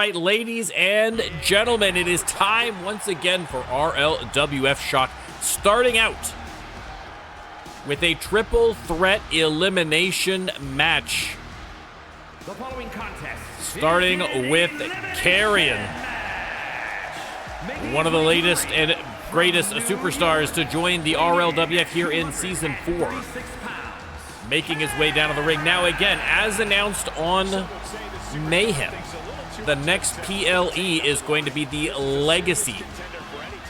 right, ladies and gentlemen, it is time once again for RLWF Shock, starting out with a triple threat elimination match. The following contest, starting with Krytorin, one of the latest and greatest superstars to join the RLWF here in Season 4. Making his way down to the ring. Now again, as announced on Mayhem, the next PLE is going to be the Legacy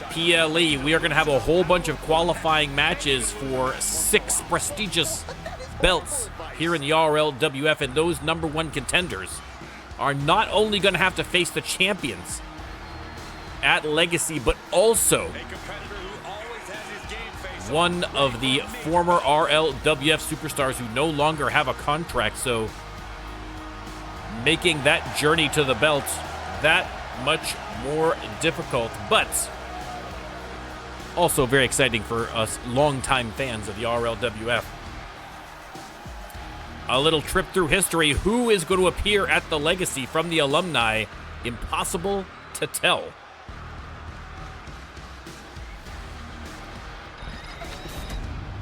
PLE. We are going to have a whole bunch of qualifying matches for 6 prestigious belts here in the RLWF, and those #1 contenders are not only going to have to face the champions at Legacy, but also one of the former RLWF superstars who no longer have a contract, so making that journey to the belt that much more difficult, but also very exciting for us longtime fans of the RLWF. A little trip through history. Who is going to appear at the Legacy from the alumni? Impossible to tell.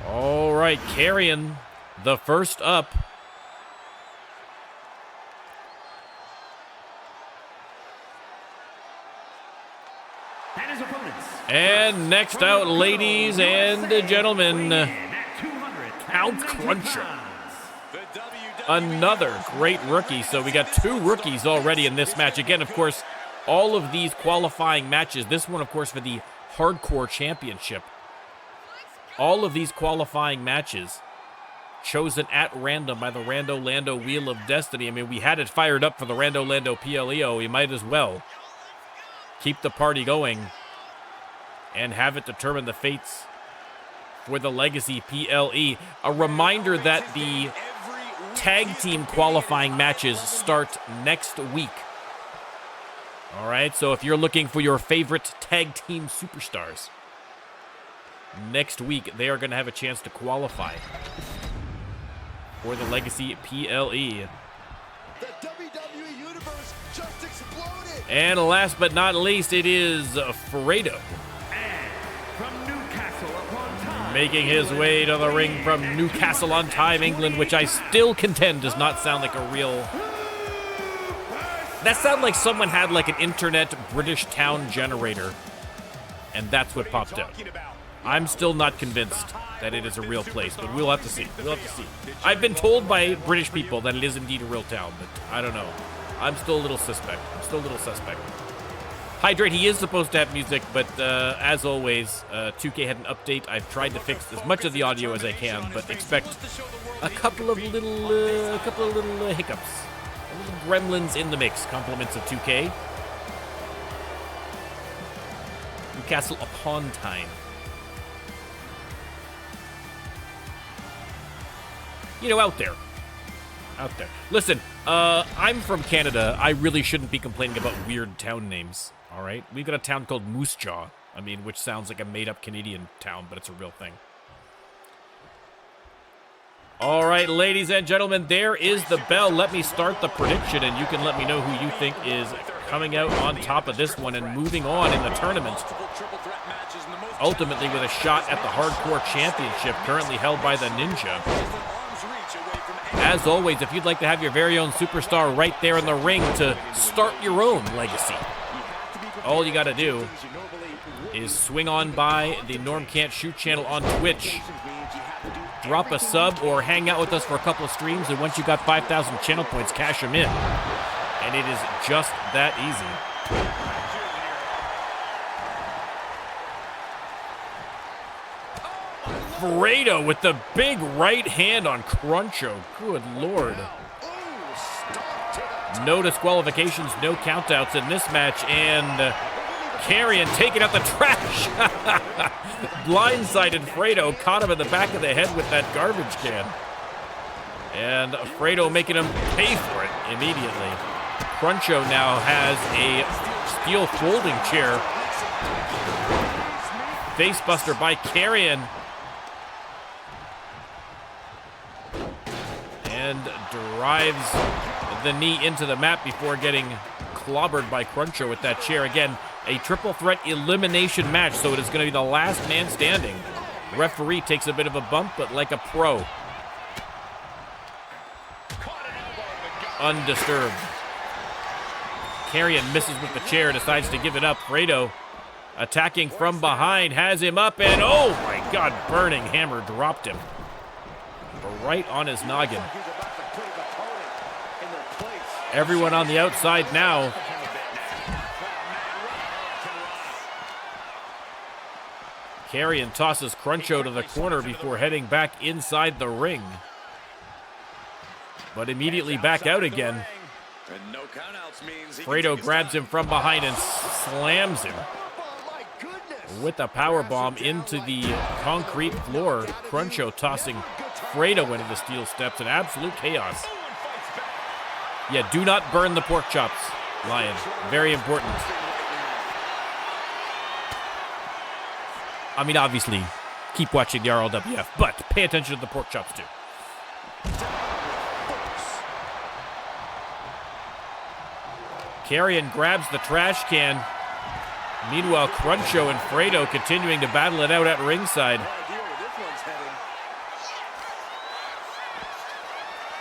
All right, Krytorin, the first up. And next out, ladies and gentlemen, Count Cruncher. Another great rookie. So we got 2 rookies already in this match. Again, of course, all of these qualifying matches, this one, of course, for the Hardcore Championship. All of these qualifying matches chosen at random by the Rando Lando Wheel of Destiny. I mean, we had it fired up for the Rando Lando PLE. We might as well keep the party going and have it determine the fates for the Legacy PLE. A reminder that the tag team qualifying matches start next week. All right, so if you're looking for your favorite tag team superstars, next week they are going to have a chance to qualify for the Legacy PLE. The WWE Universe just exploded. And last but not least, it is Fredo. Making his way to the ring from Newcastle-on-Tyne, England, which I still contend does not sound like a real... That sounded like someone had like an internet British town generator, and that's what popped up. I'm still not convinced that it is a real place, but we'll have to see. We'll have to see. I've been told by British people that it is indeed a real town, but I don't know. I'm still a little suspect. Hydrate, he is supposed to have music, but as always, 2K had an update. I've tried to fix as much of the audio as I can, but expect a couple of little hiccups, little gremlins in the mix. Compliments of 2K. Newcastle upon Tyne. You know, out there. Listen, I'm from Canada. I really shouldn't be complaining about weird town names. All right, we've got a town called Moose Jaw, which sounds like a made-up Canadian town, but it's a real thing. All right, ladies and gentlemen, there is the bell. Let me start the prediction, and you can let me know who you think is coming out on top of this one and moving on in the tournament. Ultimately with a shot at the Hardcore Championship, currently held by the Ninja. As always, if you'd like to have your very own superstar right there in the ring to start your own Legacy, all you got to do is swing on by the NormCantShoot channel on Twitch, drop a sub, or hang out with us for a couple of streams, and once you got 5,000 channel points, cash them in. And it is just that easy. Fredo with the big right hand on Cruncho. Good Lord. No disqualifications, no countouts in this match, and Krytorin taking out the trash. Blindsided Fredo, caught him in the back of the head with that garbage can. And Fredo making him pay for it immediately. Cruncho now has a steel folding chair. Facebuster by Krytorin. And drives the knee into the mat before getting clobbered by Cruncho with that chair. Again, a triple threat elimination match, so it is going to be the last man standing. Referee takes a bit of a bump, but like a pro. Undisturbed. Karrion misses with the chair, decides to give it up. Fredo attacking from behind, has him up, and oh my God, burning hammer dropped him. Right on his noggin. Everyone on the outside now. Karrion tosses Cruncho to the corner before heading back inside the ring. But immediately back out again. Fredo grabs him from behind and slams him with a powerbomb into the concrete floor. Cruncho tossing Fredo into the steel steps in absolute chaos. Yeah, do not burn the pork chops, Lion. Very important. I mean, obviously, keep watching the RLWF, but pay attention to the pork chops too. Karrion grabs the trash can. Meanwhile, Cruncho and Fredo continuing to battle it out at ringside.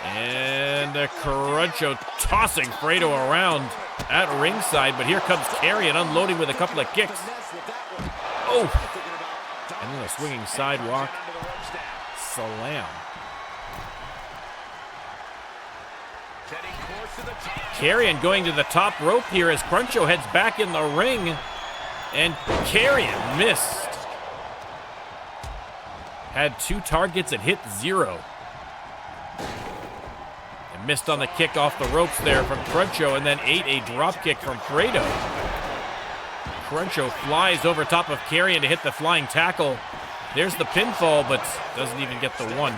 And Cruncho tossing Fredo around at ringside, but here comes Karrion unloading with a couple of kicks. Oh! And then a swinging sidewalk slam. Karrion going to the top rope here as Cruncho heads back in the ring. And Karrion missed. Had 2 targets and hit 0. And missed on the kick off the ropes there from Cruncho, and then ate a drop kick from Fredo. Cruncho flies over top of Karrion to hit the flying tackle. There's the pinfall, but doesn't even get the 1.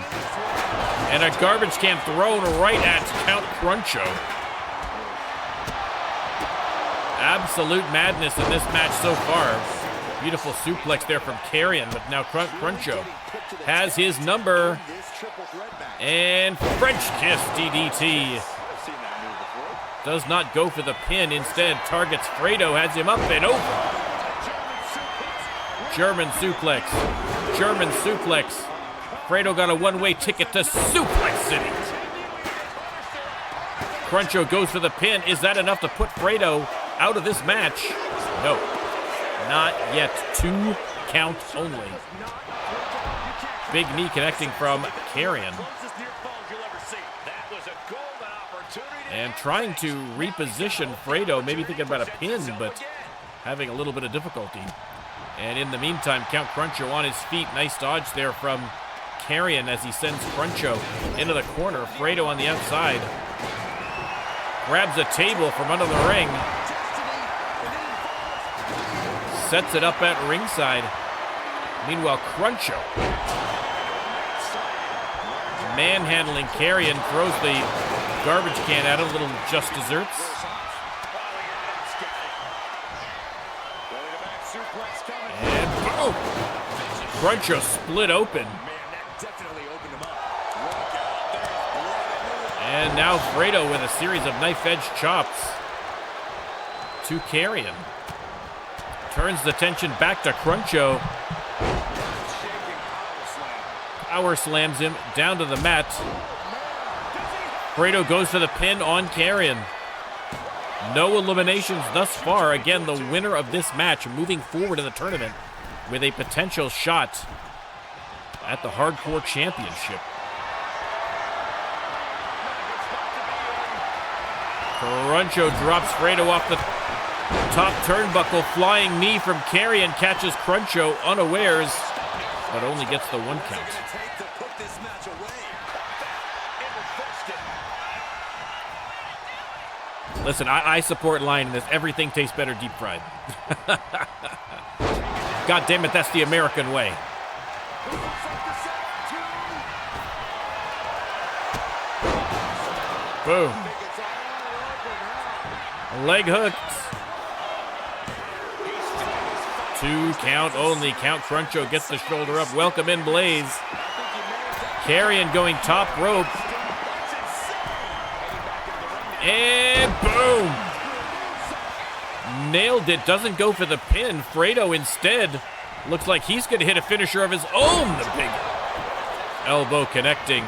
And a garbage can thrown right at Count Cruncho. Absolute madness in this match so far. Beautiful suplex there from Karrion, but now Cruncho has his number. And French kiss DDT. Does not go for the pin, instead targets Fredo, has him up and over. German suplex. German suplex. Fredo got a one-way ticket to Suplex City. Cruncho goes for the pin. Is that enough to put Fredo out of this match? No, not yet. 2 count only. Big knee connecting from Karrion. And trying to reposition Fredo, maybe thinking about a pin, but having a little bit of difficulty. And in the meantime, Count Cruncho on his feet. Nice dodge there from Karrion as he sends Cruncho into the corner. Fredo on the outside. Grabs a table from under the ring. Sets it up at ringside. Meanwhile, Cruncho manhandling Karrion, throws the garbage can at him, little just desserts. And boom! Cruncho split open. And now Fredo with a series of knife-edge chops to Karrion. Turns the tension back to Cruncho. Power slams him down to the mat. Fredo goes for the pin on Karrion. No eliminations thus far. Again, the winner of this match moving forward in the tournament with a potential shot at the Hardcore Championship. Cruncho drops Fredo off the top turnbuckle. Flying knee from Karrion catches Cruncho unawares, but only gets the 1 count. Listen, I support Lion in this. Everything tastes better deep fried. God damn it, that's the American way. Boom. Leg hooked. 2 count only. Count Cruncho gets the shoulder up. Welcome in, Blaze. Karrion going top rope. And boom! nailed it. Doesn't go for the pin. Fredo instead looks like he's going to hit a finisher of his own. The big elbow connecting.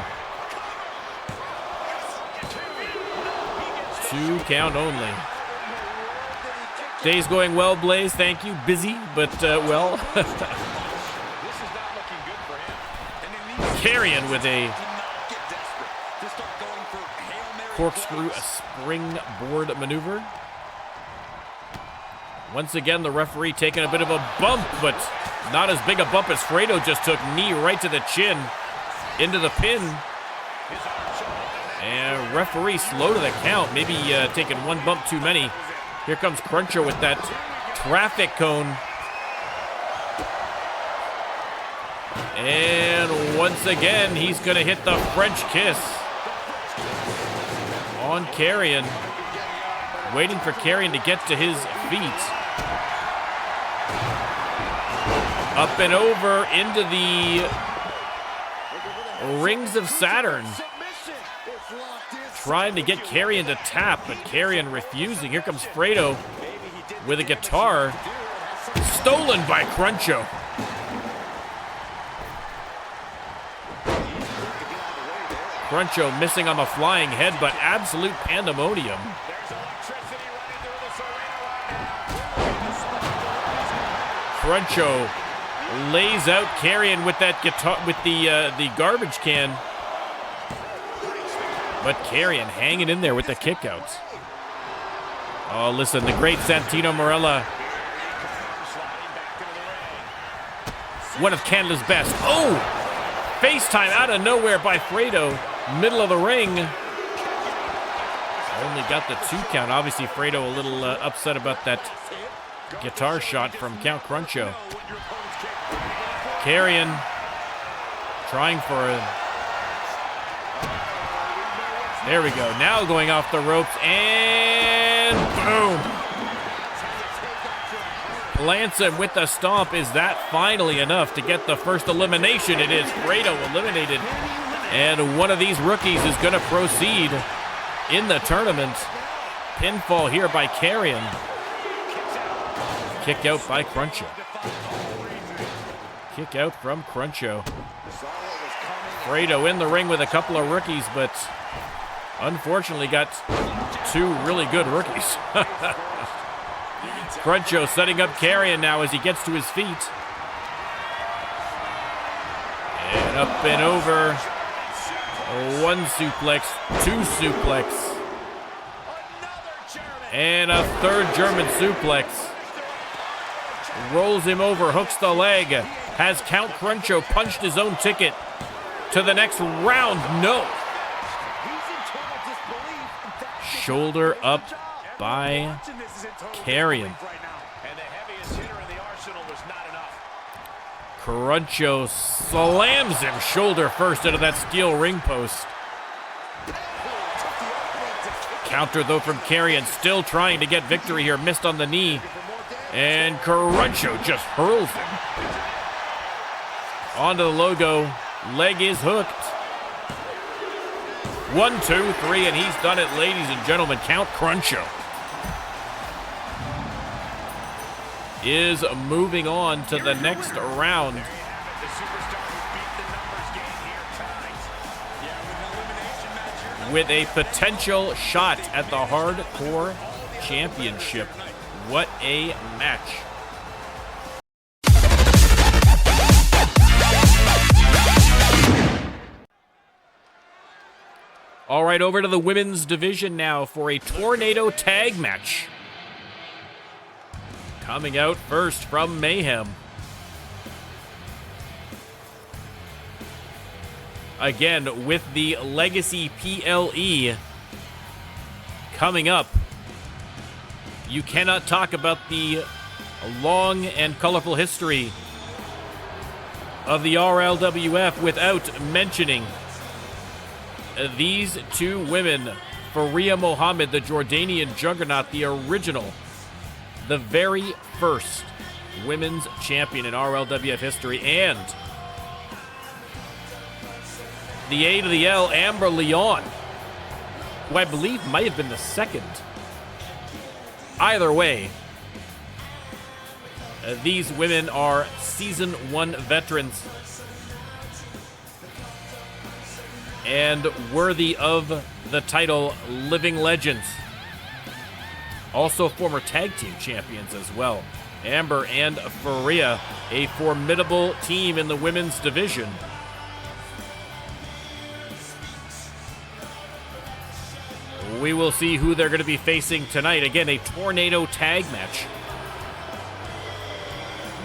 2 count only. Day's going well, Blaze. Thank you. Busy, but well. Karrion with a corkscrew, a springboard maneuver. Once again, the referee taking a bit of a bump, but not as big a bump as Fredo just took. Knee right to the chin, into the pin. And referee slow to the count, maybe taking 1 bump too many. Here comes Cruncho with that traffic cone. And once again, he's going to hit the French kiss on Karrion. Waiting for Karrion to get to his feet. Up and over into the rings of Saturn. Trying to get Karrion to tap, but Karrion refusing. Here comes Fredo with a guitar. Stolen by Cruncho. Cruncho missing on the flying head, but absolute pandemonium. Cruncho lays out Karrion with that guitar, with the garbage can. But Karrion hanging in there with the kickouts. Oh, listen, the great Santino Marella. One of Canada's best. Oh! FaceTime out of nowhere by Fredo. Middle of the ring. Only got the 2 count. Obviously, Fredo a little upset about that guitar shot from Count Cruncho. Karrion trying for a... There we go. Now going off the ropes, and boom! Plants him with the stomp. Is that finally enough to get the first elimination? It is. Fredo eliminated. And one of these rookies is going to proceed in the tournament. Pinfall here by Karrion. Kick out by Cruncho. Kick out from Cruncho. Fredo in the ring with a couple of rookies, but unfortunately got 2 really good rookies. Cruncho setting up Karrion now as he gets to his feet. And up and over. 1 suplex, 2 suplex. And a 3rd German suplex. Rolls him over, hooks the leg. Has Count Cruncho punched his own ticket to the next round? No. Shoulder up by Karrion. Cruncho slams him shoulder first into that steel ring post. Counter though from Karrion, still trying to get victory here. Missed on the knee. And Cruncho just hurls him onto the logo. Leg is hooked. 1, 2, 3, and he's done it, ladies and gentlemen. Count Cruncho is moving on to the next round. With a potential shot at the Hardcore Championship. What a match. All right, over to the women's division now for a tornado tag match. Coming out first from Mayhem. Again, with the Legacy PLE coming up. You cannot talk about the long and colorful history of the RLWF without mentioning these 2 women. Faria Mohammed, the Jordanian juggernaut, the original, the very first women's champion in RLWF history, and the A to the L, Amber Leon, who I believe might have been the second. Either way, These women are Season 1 veterans and worthy of the title living legends. Also former tag team champions as well. Amber and Faria, a formidable team in the women's division. We will see who they're going to be facing tonight. Again, a tornado tag match.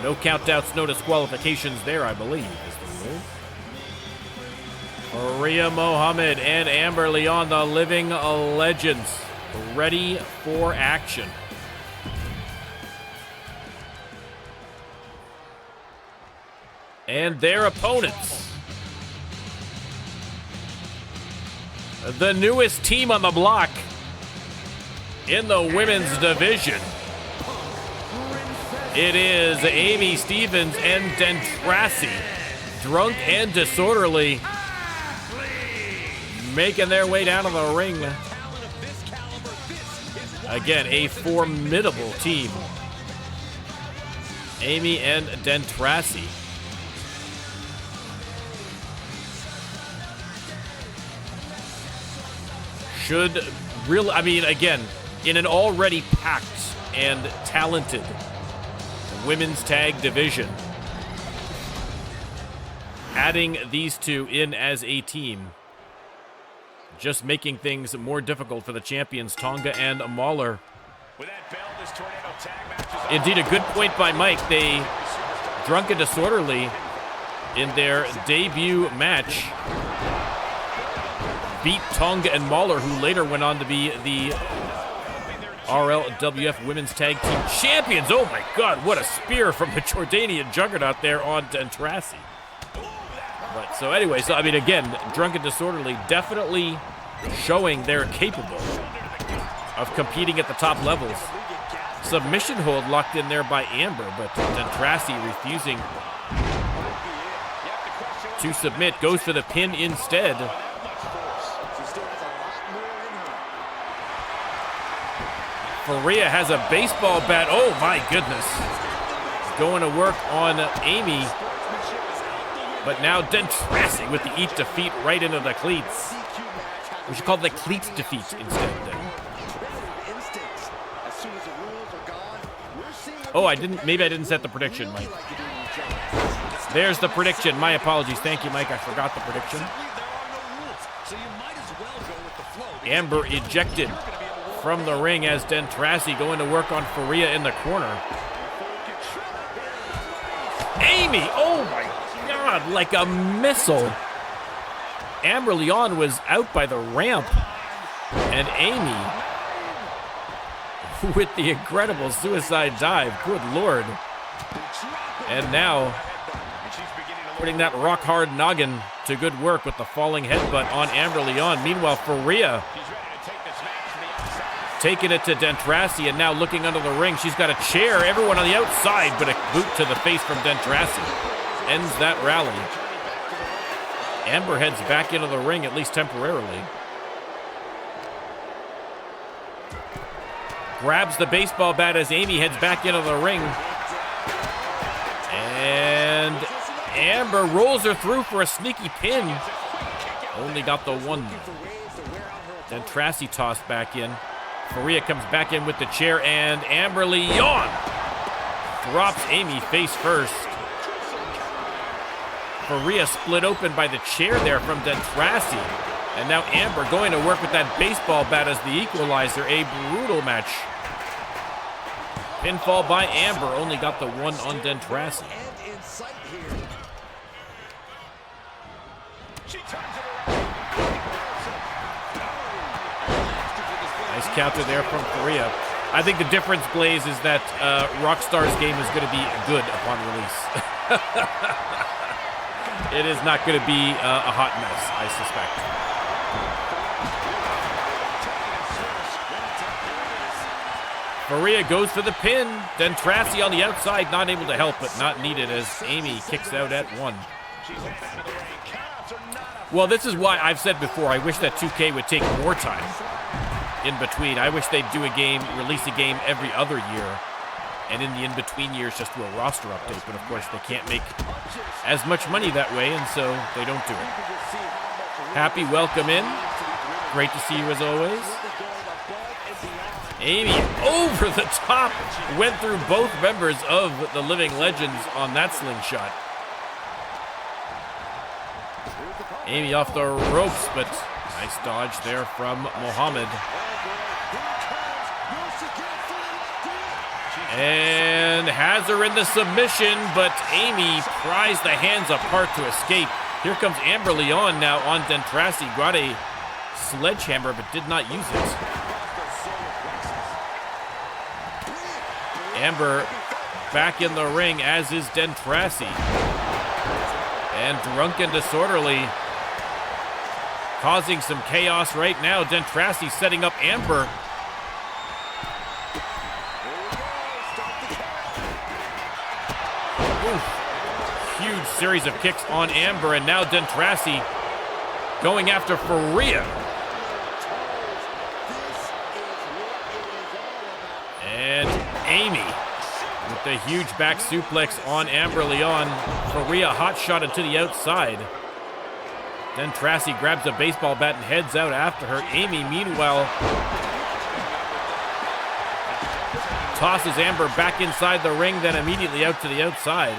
No countouts, no disqualifications there, I believe, is the rule. Faria Mohammed and Amber Leon, the living legends, ready for action. And their opponents, the newest team on the block in the women's division. It is Amy Stevens and Dentrassi, drunk and disorderly, making their way down to the ring. Again, a formidable team. Amy and Dentrassi. Should really, I mean, again, in an already packed and talented women's tag division, adding these two in as a team, just making things more difficult for the champions, Tonga and Mahler. Indeed, a good point by Mike. They, drunk and disorderly, in their debut match, beat Tonga and Mahler, who later went on to be the RLWF Women's Tag Team Champions. Oh my God, what a spear from the Jordanian juggernaut there on Dentrassi. But so anyway, so I mean, again, drunk and disorderly, definitely showing they're capable of competing at the top levels. Submission hold locked in there by Amber, but Dentrassi refusing to submit, goes for the pin instead. Faria has a baseball bat. Oh my goodness. Going to work on Amy. But now Dentrassi with the eat defeat right into the cleats. We should call it the cleats defeat instead then. Oh, maybe I didn't set the prediction, Mike. There's the prediction. My apologies. Thank you, Mike. I forgot the prediction. Amber ejected from the ring as Dentrassi going to work on Faria in the corner. Amy, oh my God, like a missile. Amber Leon was out by the ramp, and Amy with the incredible suicide dive, good Lord. And now putting that rock hard noggin to good work with the falling headbutt on Amber Leon. Meanwhile, Faria taking it to Dentrassi, and now looking under the ring. She's got a chair, everyone on the outside, but a boot to the face from Dentrassi ends that rally. Amber heads back into the ring, at least temporarily. Grabs the baseball bat as Amy heads back into the ring. And Amber rolls her through for a sneaky pin. Only got the one. Dentrassi tossed back in. Faria comes back in with the chair, and Amber Leon drops Amy face first. Faria split open by the chair there from Dentrassi. And now Amber going to work with that baseball bat as the equalizer. A brutal match. Pinfall by Amber, only got the one on Dentrassi. Nice counter there from Faria. I think the difference, Blaze, is that Rockstar's game is going to be good upon release. It is not going to be a hot mess, I suspect. Faria goes for the pin. Dentrassi on the outside, not able to help, but not needed as Amy kicks out at one. Well, this is why I've said before, I wish that 2K would take more time in between. I wish they'd do a game, release a game every other year, and in the in-between years just do a roster update. But of course, they can't make as much money that way, and so they don't do it. Happy, welcome in. Great to see you as always. Amy over the top, went through both members of the Living Legends on that slingshot. Amy off the ropes, but nice dodge there from Mohammed. And has her in the submission, but Amy pries the hands apart to escape. Here comes Amber Leon now on Dentrasi. Got a sledgehammer, but did not use it. Amber back in the ring, as is Dentrasi. And Drunken Disorderly causing some chaos right now. Dentrasi setting up Amber. Huge series of kicks on Amber, and now Dentrasi going after Faria. And Amy with the huge back suplex on Amber Leon. Faria hot shot to the outside. Dentrasi grabs a baseball bat and heads out after her. Amy, meanwhile, tosses Amber back inside the ring, then immediately out to the outside.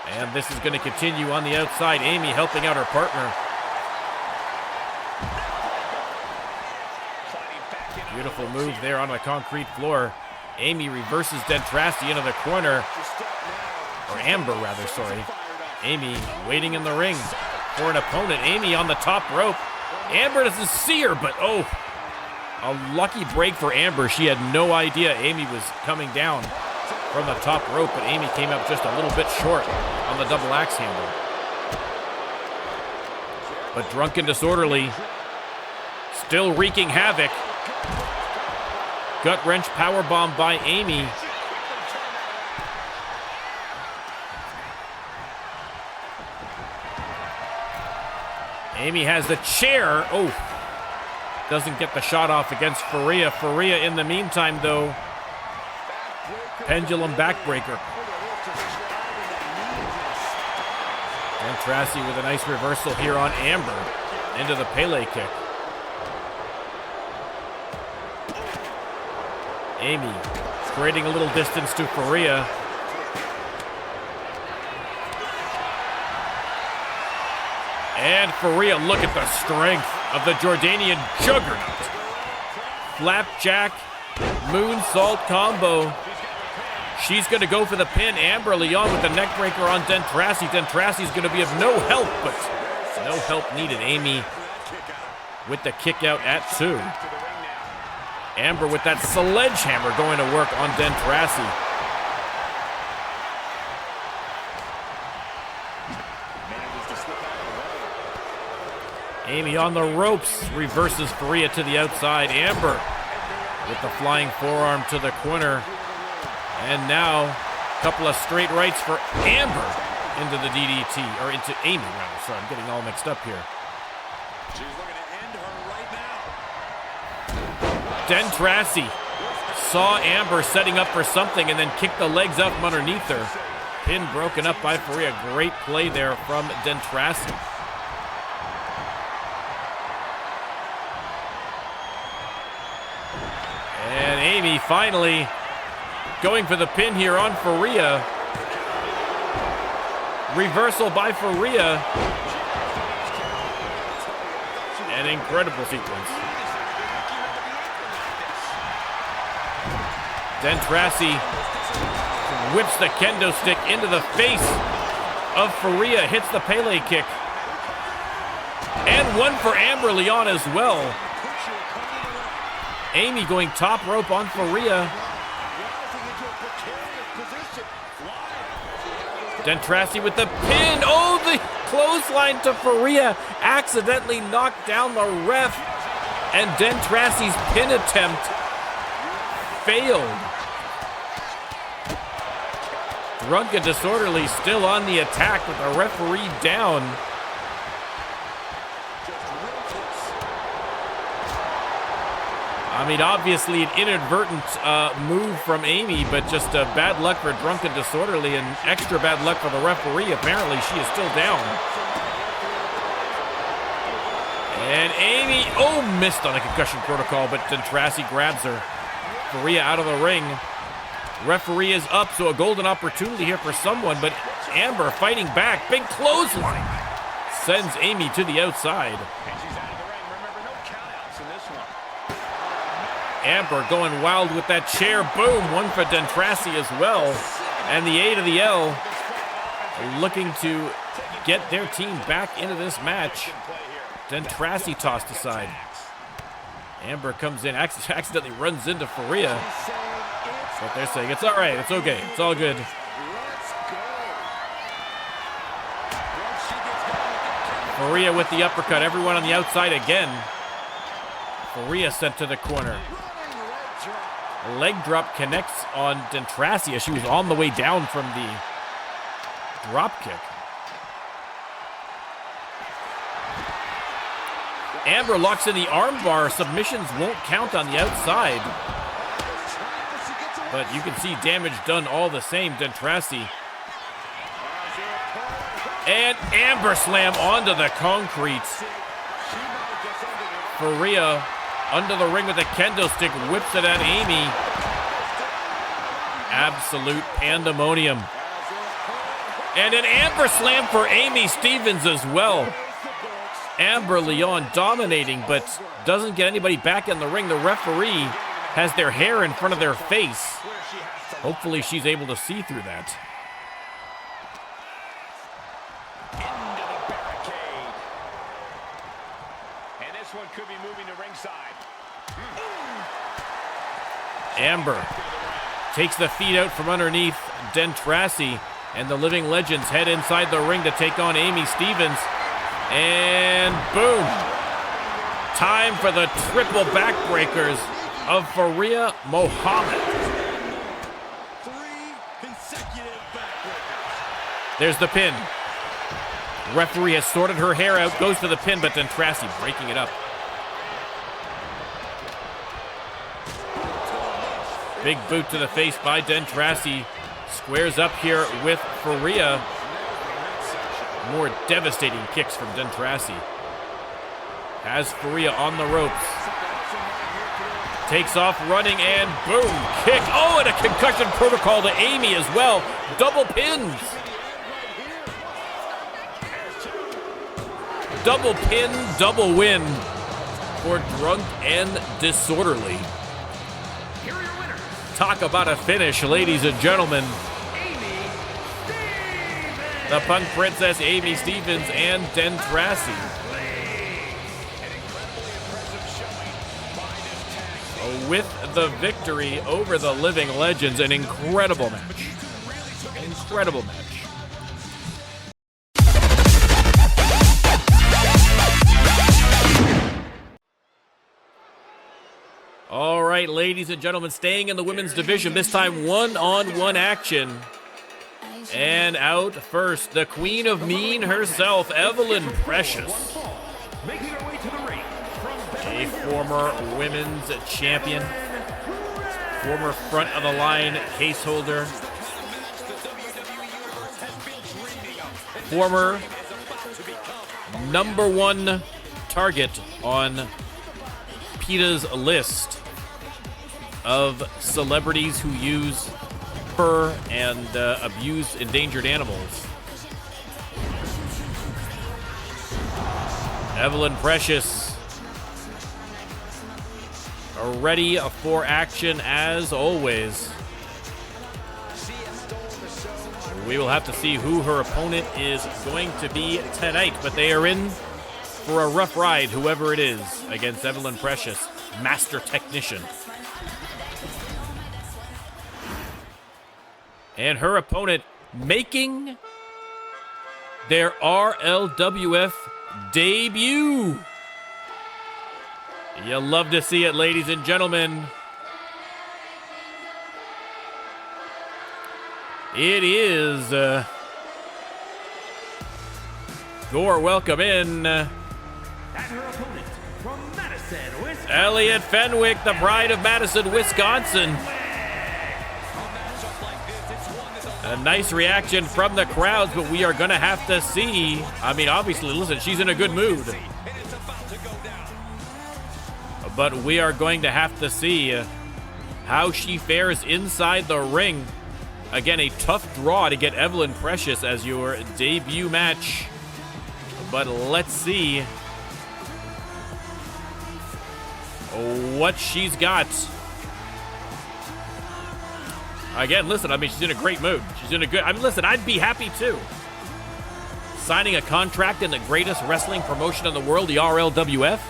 And this is going to continue on the outside. Amy helping out her partner. Beautiful move there on the concrete floor. Amy reverses Dentrasi into the corner. Or Amber, rather, sorry. Amy waiting in the ring for an opponent. Amy on the top rope. Amber doesn't see her, but oh, a lucky break for Amber. She had no idea Amy was coming down from the top rope, but Amy came up just a little bit short on the double axe handle. But Drunken Disorderly still wreaking havoc. Gut wrench powerbomb by Amy. Amy has the chair. Oh, doesn't get the shot off against Faria. Faria in the meantime, though, pendulum backbreaker. Dentrasi with a nice reversal here on Amber into the Pele kick. Amy creating a little distance to Faria. And Faria, look at the strength of the Jordanian juggernaut. Flapjack, moonsault combo. She's going to go for the pin. Amber Leon with the neckbreaker on Dentrasi. Dentrasi's going to be of no help, but no help needed. Amy with the kick out at 2. Amber with that sledgehammer going to work on Dentrasi. Amy on the ropes, reverses Faria to the outside. Amber with the flying forearm to the corner. And now, a couple of straight rights for Amber into the DDT, or into Amy, rather. Sorry, I'm getting all mixed up here. She's looking to end her right now. Dentrasi saw Amber setting up for something and then kicked the legs up from underneath her. Pin broken up by Faria. Great play there from Dentrasi. And Amy finally going for the pin here on Faria. Reversal by Faria. An incredible sequence. Dentrasi whips the kendo stick into the face of Faria. Hits the Pele kick. And one for Amber Leon as well. Amy going top rope on Faria. Dentrasi with the pin. Oh, the clothesline to Faria. Accidentally knocked down the ref. And Dentrasi's pin attempt failed. Drunken Disorderly still on the attack with the referee down. I mean, obviously an inadvertent move from Amy, but just bad luck for Drunken Disorderly and extra bad luck for the referee. Apparently, she is still down. And Amy, missed on the concussion protocol, but Dentrassi grabs her. Faria out of the ring. Referee is up, so a golden opportunity here for someone, but Amber fighting back. Big clothesline. Sends Amy to the outside. Amber going wild with that chair. Boom, one for Dentrassi as well. And the A to the L looking to get their team back into this match. Dentrassi tossed aside. Amber comes in, accidentally runs into Faria. But they're saying it's all right, it's okay, it's all good. Faria with the uppercut, everyone on the outside again. Faria sent to the corner. Leg drop connects on Dentrassi as she was on the way down from the drop kick. Amber locks in the armbar. Submissions won't count on the outside. But you can see damage done all the same. Dentrassi. And Amber slam onto the concrete. Faria under the ring with a kendo stick, whips it at Amy. Absolute pandemonium. And an Amber slam for Amy Stevens as well. Amber Leon dominating, but doesn't get anybody back in the ring. The referee has their hair in front of their face. Hopefully she's able to see through that. Into the barricade. And this one could be moving to ringside. Amber takes the feet out from underneath Dentrassi, and the Living Legends head inside the ring to take on Amy Stevens. And boom! Time for the triple backbreakers of Faria Mohammed. 3 consecutive backbreakers. There's the pin. Referee has sorted her hair out, goes for the pin, but Dentrassi breaking it up. Big boot to the face by Dentrassi. Squares up here with Faria. More devastating kicks from Dentrassi. Has Faria on the ropes. Takes off running and boom, kick. Oh, and a concussion protocol to Amy as well. Double pins. Double pin, double win for Drunk and Disorderly. Talk about a finish, ladies and gentlemen. The Punk Princess, Amy Stevens, and Dentrassi. With the victory over the Living Legends. An incredible match. Incredible match. All right, ladies and gentlemen, staying in the women's division, this time one-on-one action. And out first, the Queen of Mean herself, Evelyn Precious. A former women's champion, former front of the line case holder, former #1 target on PETA's list of celebrities who use fur and abuse endangered animals. Evelyn Precious ready for action as always. We will have to see who her opponent is going to be tonight, but they are in for a rough ride, whoever it is, against Evelyn Precious, Master Technician. And her opponent making their RLWF debut. You'll love to see it, ladies and gentlemen. It is Gore, welcome in. And her opponent from Madison, Elliot Fenwick, the pride of Madison, Wisconsin. A nice reaction from the crowds, but we are going to have to see. I mean, obviously, listen, she's in a good mood. But we are going to have to see how she fares inside the ring. Again, a tough draw to get Evelyn Precious as your debut match. But let's see what she's got. Again, listen, I mean, she's in a great mood. She's in a good... I mean, listen, I'd be happy too. Signing a contract in the greatest wrestling promotion in the world, the RLWF.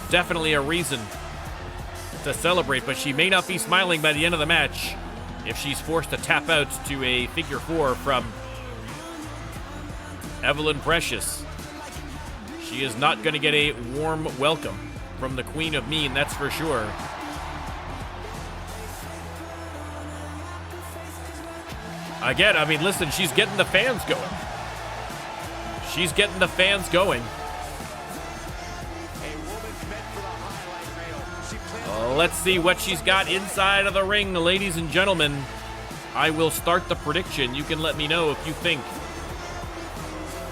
Definitely a reason to celebrate, but she may not be smiling by the end of the match if she's forced to tap out to a figure 4 from Evelyn Precious. She is not going to get a warm welcome from the Queen of Mean, that's for sure. Again, I mean, listen, she's getting the fans going. She's getting the fans going. Let's see what she's got inside of the ring, ladies and gentlemen. I will start the prediction. You can let me know if you think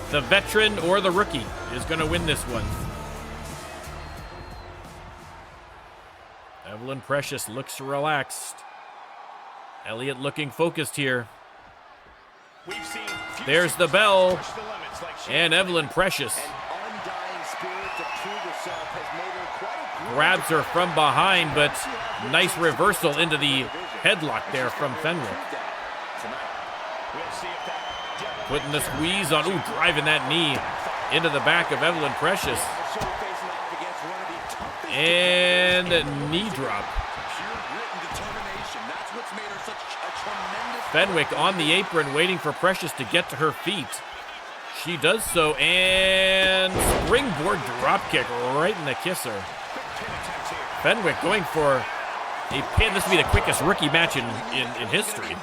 the veteran or the rookie is going to win this one. Evelyn Precious looks relaxed. Elliot looking focused here. There's the bell. And Evelyn Precious grabs her from behind, but nice reversal into the headlock there from Fenwick. Putting the squeeze on, ooh, driving that knee into the back of Evelyn Precious. And knee drop. Fenwick on the apron waiting for Precious to get to her feet. She does so, and springboard dropkick right in the kisser. Fenwick going for a pin. This will be the quickest rookie match in history.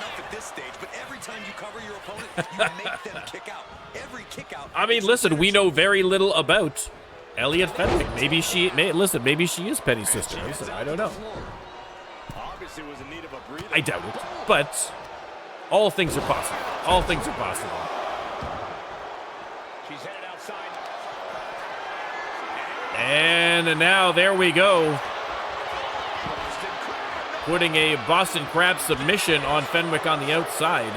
I mean, listen, we know very little about Elliot Fenwick. Maybe she is Penny's sister. Listen, I don't know. I doubt it, but all things are possible. All things are possible. She's headed outside. And now there we go. Putting a Boston Crab submission on Fenwick on the outside.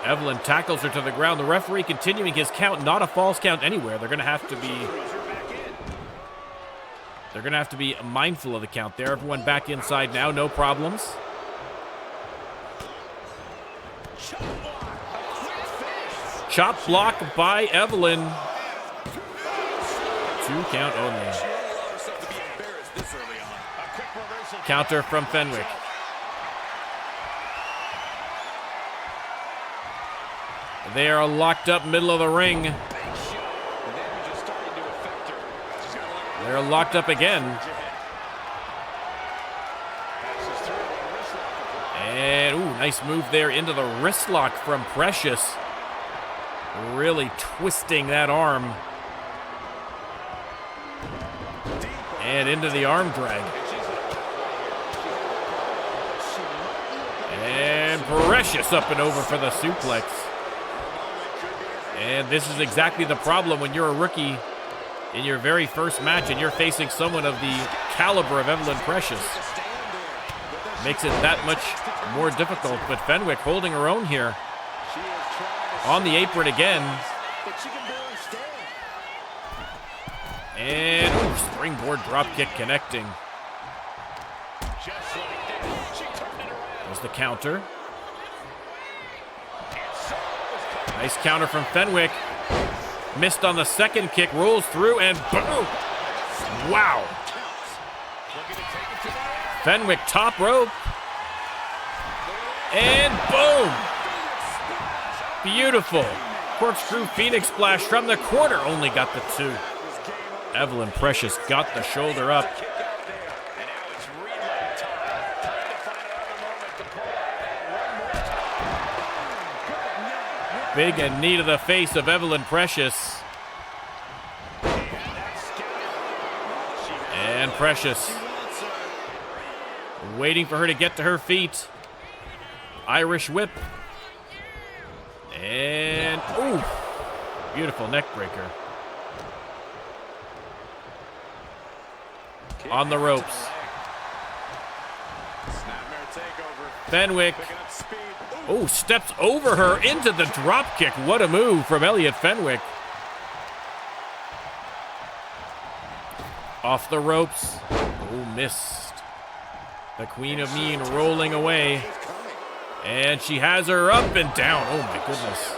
Evelyn tackles her to the ground. The referee continuing his count, not a false count anywhere. They're going to have to be mindful of the count there. Everyone back inside now, no problems. Chop block by Evelyn. 2 count only. Counter from Fenwick. They are locked up middle of the ring. They're locked up again. And, ooh, nice move there into the wrist lock from Precious. Really twisting that arm. And into the arm drag. And Precious up and over for the suplex. And this is exactly the problem when you're a rookie in your very first match and you're facing someone of the caliber of Evelyn Precious. Makes it that much more difficult, but Fenwick holding her own here. On the apron again. And ooh, springboard dropkick connecting. There's the counter. Nice counter from Fenwick. Missed on the second kick, rolls through, and boom! Wow! Fenwick top rope. And boom! Beautiful. Corkscrew Phoenix Splash from the corner. Only got the 2. Evelyn Precious got the shoulder up. Big knee to the face of Evelyn Precious. Precious. Waiting for her to get to her feet. Irish whip. And, ooh, beautiful neck breaker. On the ropes. Fenwick. Oh, steps over her into the drop kick. What a move from Elliot Fenwick. Off the ropes. Oh, missed. The Queen of Mean rolling away. And she has her up and down. Oh, my goodness.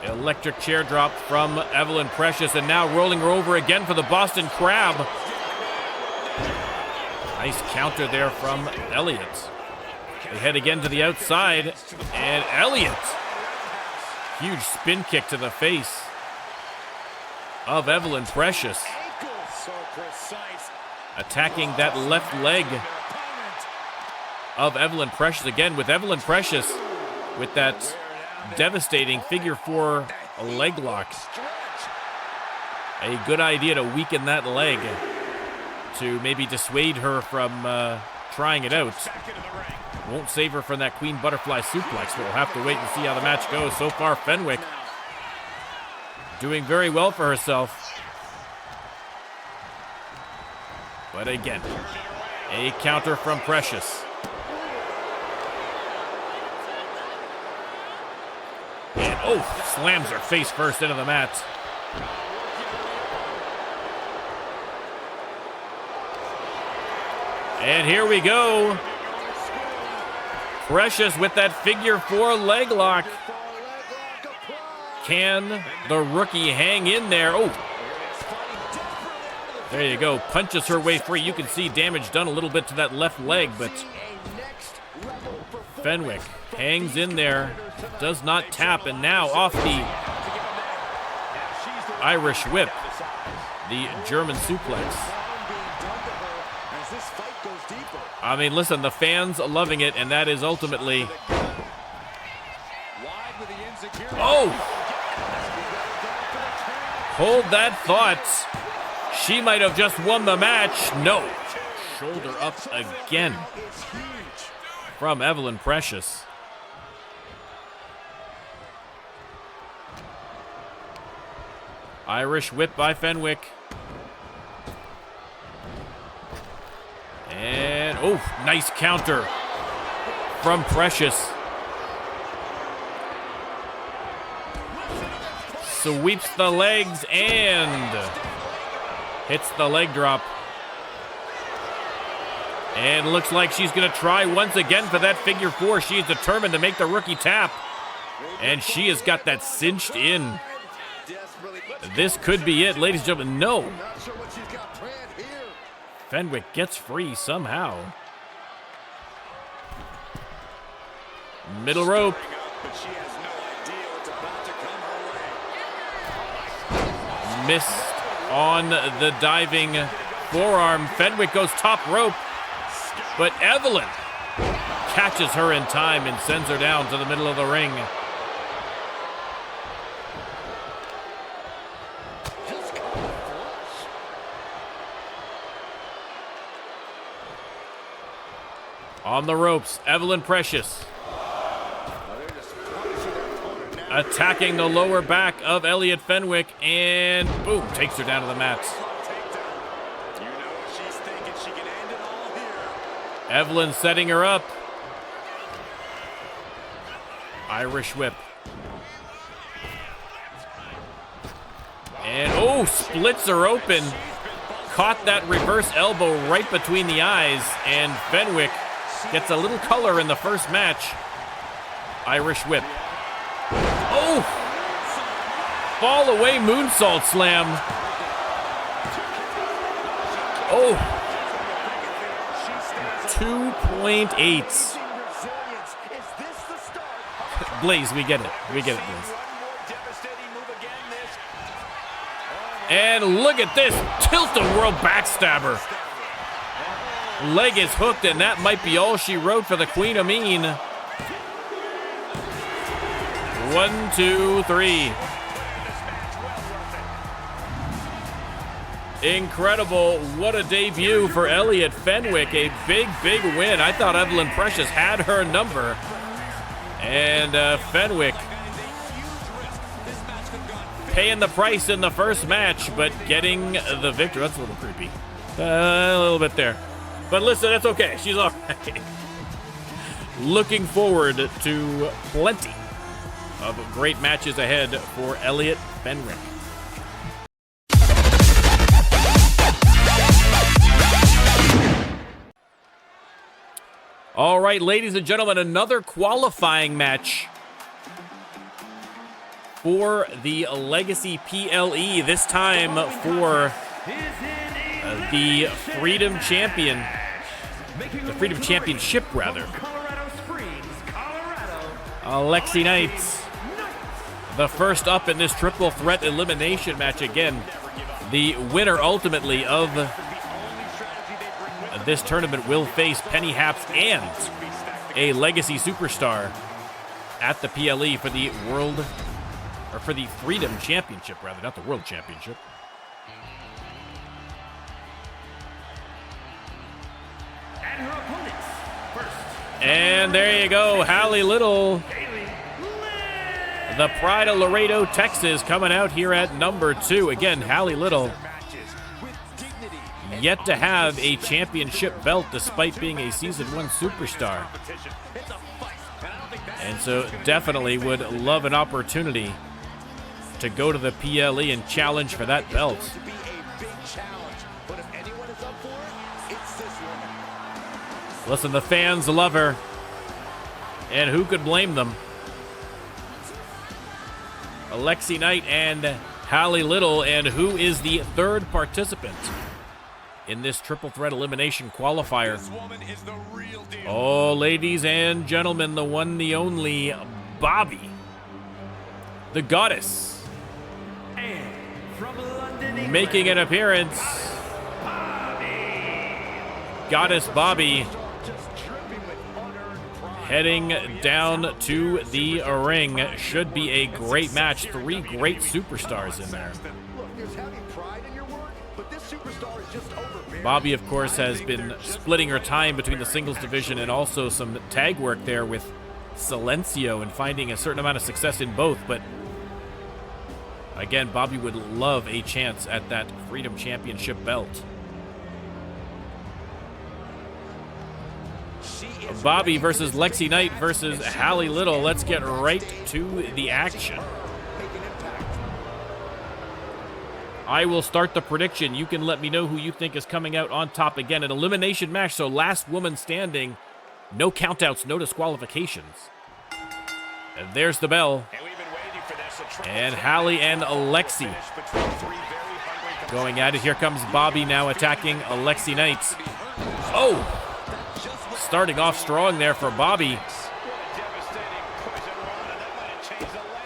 Electric chair drop from Evelyn Precious, and now rolling her over again for the Boston Crab. Nice counter there from Elliott. They head again to the outside, and Elliott. Huge spin kick to the face of Evelyn Precious. Attacking that left leg of Evelyn Precious again, with Evelyn Precious with that devastating figure 4 leg lock. A good idea to weaken that leg to maybe dissuade her from trying it out. Won't save her from that Queen Butterfly suplex, but we'll have to wait and see how the match goes. So far, Fenwick doing very well for herself. But again, a counter from Precious. And, oh, slams her face first into the mat. And here we go. Precious with that figure 4 leg lock. Can the rookie hang in there? Oh, there you go. Punches her way free. You can see damage done a little bit to that left leg, but Fenwick hangs in there, does not tap, and now off the Irish whip, the German suplex. I mean, listen, the fans loving it, and that is ultimately... Oh! Hold that thought. She might have just won the match. No. Shoulder up again from Evelyn Precious. Irish whip by Fenwick. And, oh, nice counter from Precious. Sweeps the legs and hits the leg drop. And looks like she's going to try once again for that figure 4. She is determined to make the rookie tap. And she has got that cinched in. This could be it, ladies and gentlemen. No. Fenwick gets free somehow. Middle rope. Missed on the diving forearm. Fenwick goes top rope, but Evelyn catches her in time and sends her down to the middle of the ring. On the ropes, Evelyn Precious attacking the lower back of Elliot Fenwick, and boom, takes her down to the mat. Evelyn setting her up. Irish whip. And oh, splits her open. Caught that reverse elbow right between the eyes, and Fenwick gets a little color in the first match. Irish whip. Oh! Fall away moonsault slam. Oh! 2.8. Blaze, we get it. We get it, Blaze. And look at this. Tilt-a-whirl backstabber. Leg is hooked, and that might be all she wrote for the Queen of Mean. 1, 2, 3. Incredible. What a debut for Elliot Fenwick. A big, big win. I thought Evelyn Precious had her number. And Fenwick paying the price in the first match, but getting the victory. That's a little creepy. A little bit there. But listen, it's okay. She's all right. Looking forward to plenty of great matches ahead for Elliot Fenwick. All right, ladies and gentlemen, another qualifying match for the Legacy PLE, this time for the Freedom Champion, the Freedom Championship, rather. Alexi Knight, the first up in this triple threat elimination match. Again, the winner ultimately of this tournament will face Penny Haps and a Legacy superstar at the PLE for the World, or for the Freedom Championship, rather, not the World Championship. And her opponents, first. And there you go, Hallie Little, the pride of Laredo, Texas, coming out here at number 2. Again, Hallie Little, yet to have a championship belt despite being a Season 1 superstar. And so definitely would love an opportunity to go to the PLE and challenge for that belt. Listen, the fans love her, and who could blame them? Alexi Knight and Hallie Little, and who is the third participant in this triple threat elimination qualifier? Oh, ladies and gentlemen, the one, the only, Bobby, the goddess, And from London, England, making an appearance. Goddess Bobby heading down to the ring. Should be a great match. 3 great superstars in there. Bobby, of course, has been splitting her time between the singles division and also some tag work there with Silencio and finding a certain amount of success in both. But again, Bobby would love a chance at that Freedom Championship belt. Bobby versus Lexi Knight versus Hallie Little. Let's get right to the action. I will start the prediction. You can let me know who you think is coming out on top. Again, an elimination match, so last woman standing. No countouts, no disqualifications. And there's the bell. And Hallie and Alexi going at it. Here comes Bobby now attacking Alexi Knight. Oh! Starting off strong there for Bobby.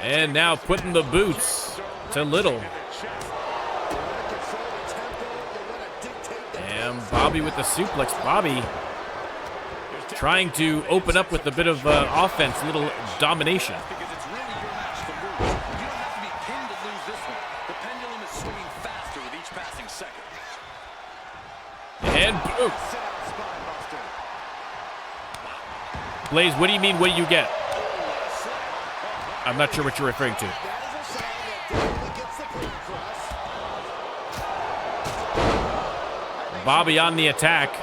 And now putting the boots to Little. And Bobby with the suplex. Bobby trying to open up with a bit of offense, a little domination. And boom. Blaze, what do you mean, what do you get? I'm not sure what you're referring to. Bobby on the attack.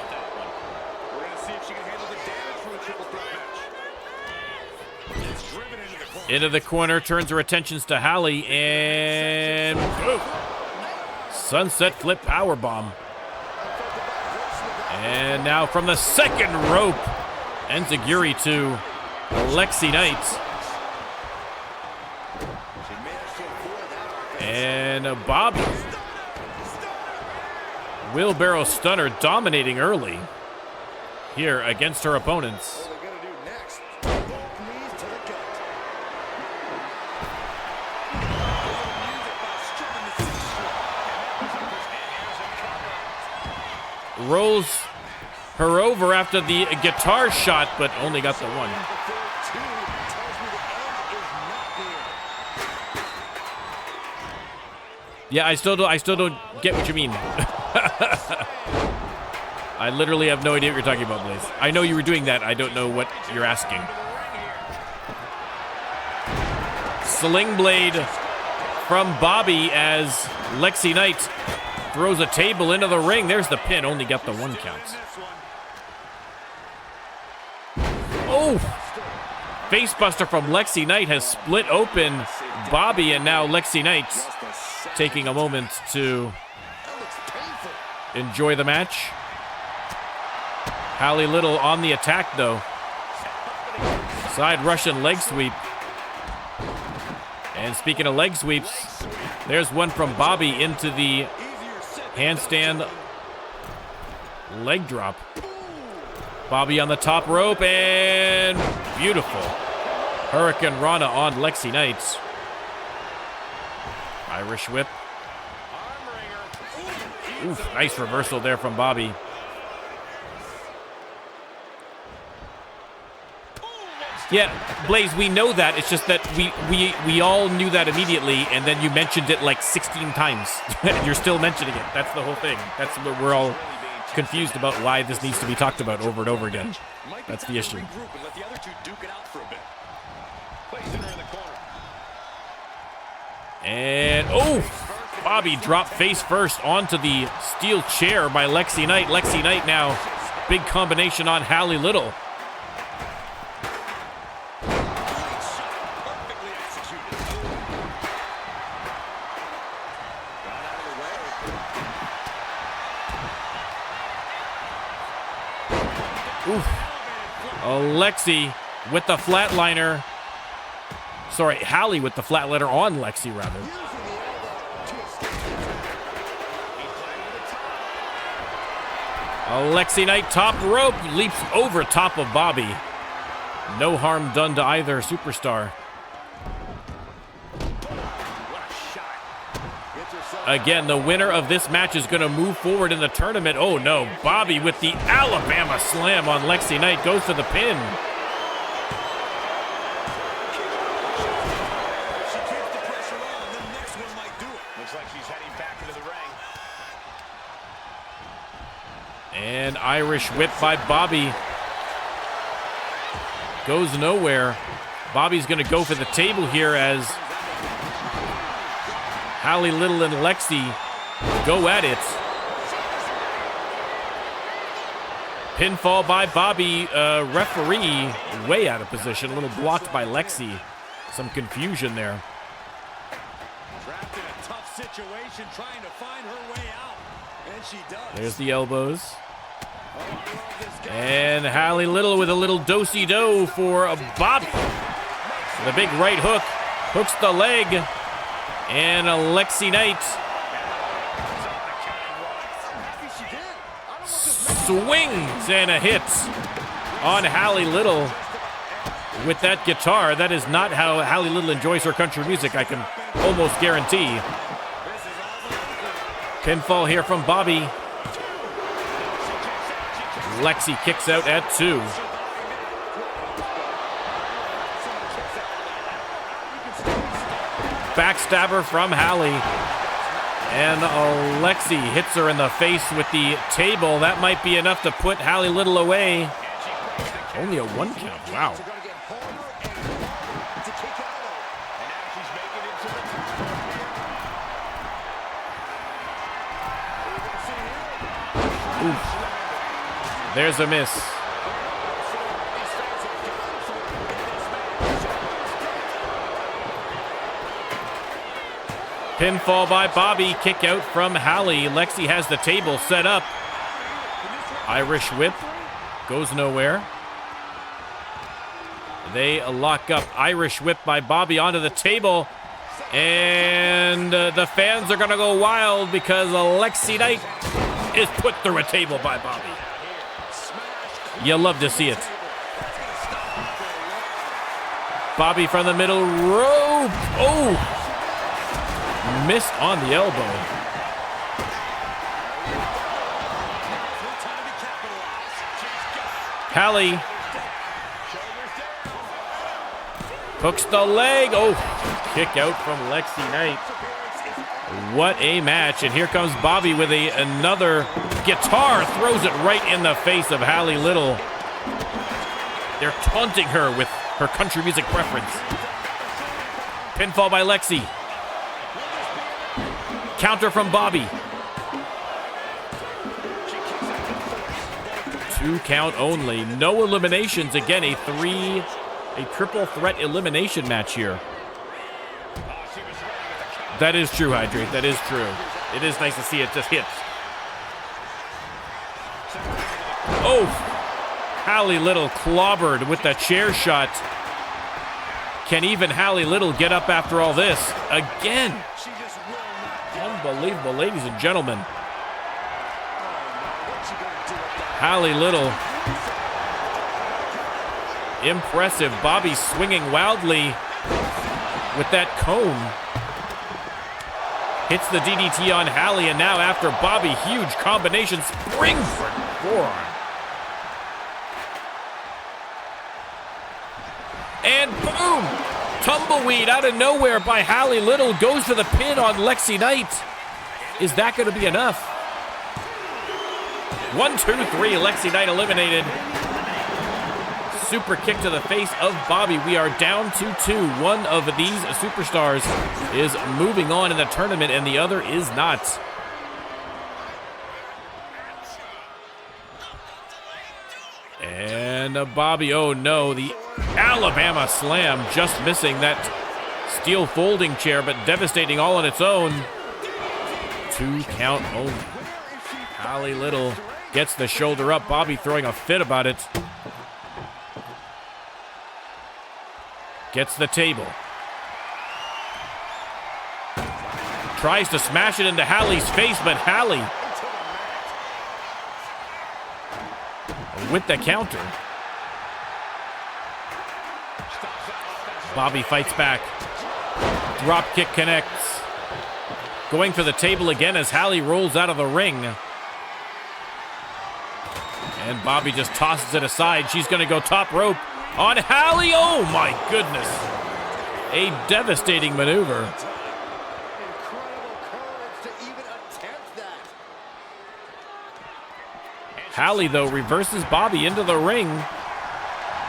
Into the corner, turns her attentions to Hallie, and boom! Sunset flip powerbomb. And now from the second rope, Enziguri to Alexi Knight. And Bobby. Wheelbarrow stunner dominating early here against her opponents. Rolls her over after the guitar shot, but only got the one. Yeah, I still don't get what you mean. I literally have no idea what you're talking about, Blaze. I know you were doing that. I don't know what you're asking. Sling blade from Bobby as Lexi Knight throws a table into the ring. There's the pin. Only got the 1 count. Oh! Facebuster from Lexi Knight has split open Bobby, and now Lexi Knight taking a moment to enjoy the match. Hallie Little on the attack, though. Side Russian leg sweep. And speaking of leg sweeps, there's one from Bobby into the handstand leg drop. Bobby on the top rope, and beautiful. Hurricane Rana on Lexi Knight. Irish whip. Oof, nice reversal there from Bobby. Yeah, Blaze, we know that. It's just that we all knew that immediately, and then you mentioned it like 16 times, and you're still mentioning it. That's the whole thing. That's what we're all confused about, why this needs to be talked about over and over again. That's the issue. And, oh, Bobby dropped face first onto the steel chair by Lexi Knight. Lexi Knight now, big combination on Hallie Little. Oof. Lexi with the flatliner. Sorry, Hallie with the flatliner on Lexi, rather. Lexi Knight top rope, leaps over top of Bobby. No harm done to either superstar. Again, the winner of this match is going to move forward in the tournament. Oh no, Bobby with the Alabama slam on Lexi Knight goes to the pin. And Irish whip by Bobby. Goes nowhere. Bobby's going to go for the table here as Hallie Little and Lexi go at it. Pinfall by Bobby. Referee way out of position. A little blocked by Lexi. Some confusion there. Trapped in a tough situation, trying to find her way out. And she does. There's the elbows. And Hallie Little with a little do-si-do for Bobby. The big right hook. Hooks the leg. And Lexi Knight swings and a hit on Hallie Little with that guitar. That is not how Hallie Little enjoys her country music, I can almost guarantee. Pinfall here from Bobby. Lexi kicks out at 2. Backstabber from Hallie. And Lexi hits her in the face with the table. That might be enough to put Hallie Little away. Only a 1 count. Wow. Oof. There's a miss. Pinfall by Bobby. Kick out from Hallie. Lexi has the table set up. Irish whip. Goes nowhere. They lock up. Irish whip by Bobby onto the table. And the fans are going to go wild because Lexi Knight is put through a table by Bobby. You love to see it. Bobby from the middle rope. Oh! Missed on the elbow. Hallie hooks the leg. Oh, kick out from Lexi Knight. What a match. And here comes Bobby with another guitar. Throws it right in the face of Hallie Little. They're taunting her with her country music preference. Pinfall by Lexi. Counter from Bobby. 2 count only. No eliminations. Again, a triple threat elimination match here. That is true, Hydrate. That is true. It is nice to see it just hit. Oh! Hallie Little clobbered with the chair shot. Can even Hallie Little get up after all this? Again! Unbelievable, ladies and gentlemen. Hallie Little. Impressive. Bobby swinging wildly with that comb. Hits the DDT on Hallie, and now after Bobby, huge combination springboard forearm. And boom! Tumbleweed out of nowhere by Hallie Little goes for the pin on Lexi Knight. Is that going to be enough? 1, 2, 3, Lexi Knight eliminated. Super kick to the face of Bobby. We are down to 2. One of these superstars is moving on in the tournament and the other is not. And Bobby, oh no, the Alabama slam, just missing that steel folding chair, but devastating all on its own. 2 count only. Hallie Little gets the shoulder up. Bobby throwing a fit about it. Gets the table. Tries to smash it into Hallie's face, but Hallie with the counter. Bobby fights back. Drop kick connects. Going for the table again as Hallie rolls out of the ring. And Bobby just tosses it aside. She's going to go top rope on Hallie. Oh my goodness. A devastating maneuver. Hallie, though, reverses Bobby into the ring.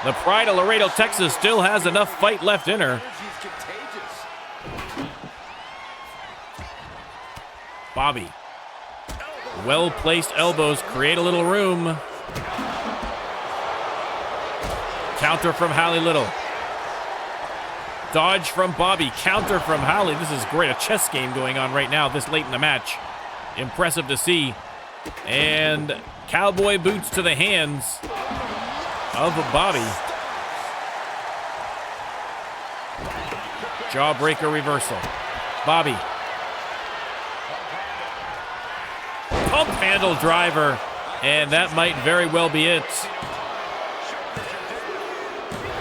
The Pride of Laredo, Texas still has enough fight left in her. Bobby. Well-placed elbows create a little room. Counter from Hallie Little. Dodge from Bobby. Counter from Hallie. This is great. A chess game going on right now this late in the match. Impressive to see. And cowboy boots to the hands of Bobby. Jawbreaker reversal. Bobby. Pump handle driver. And that might very well be it.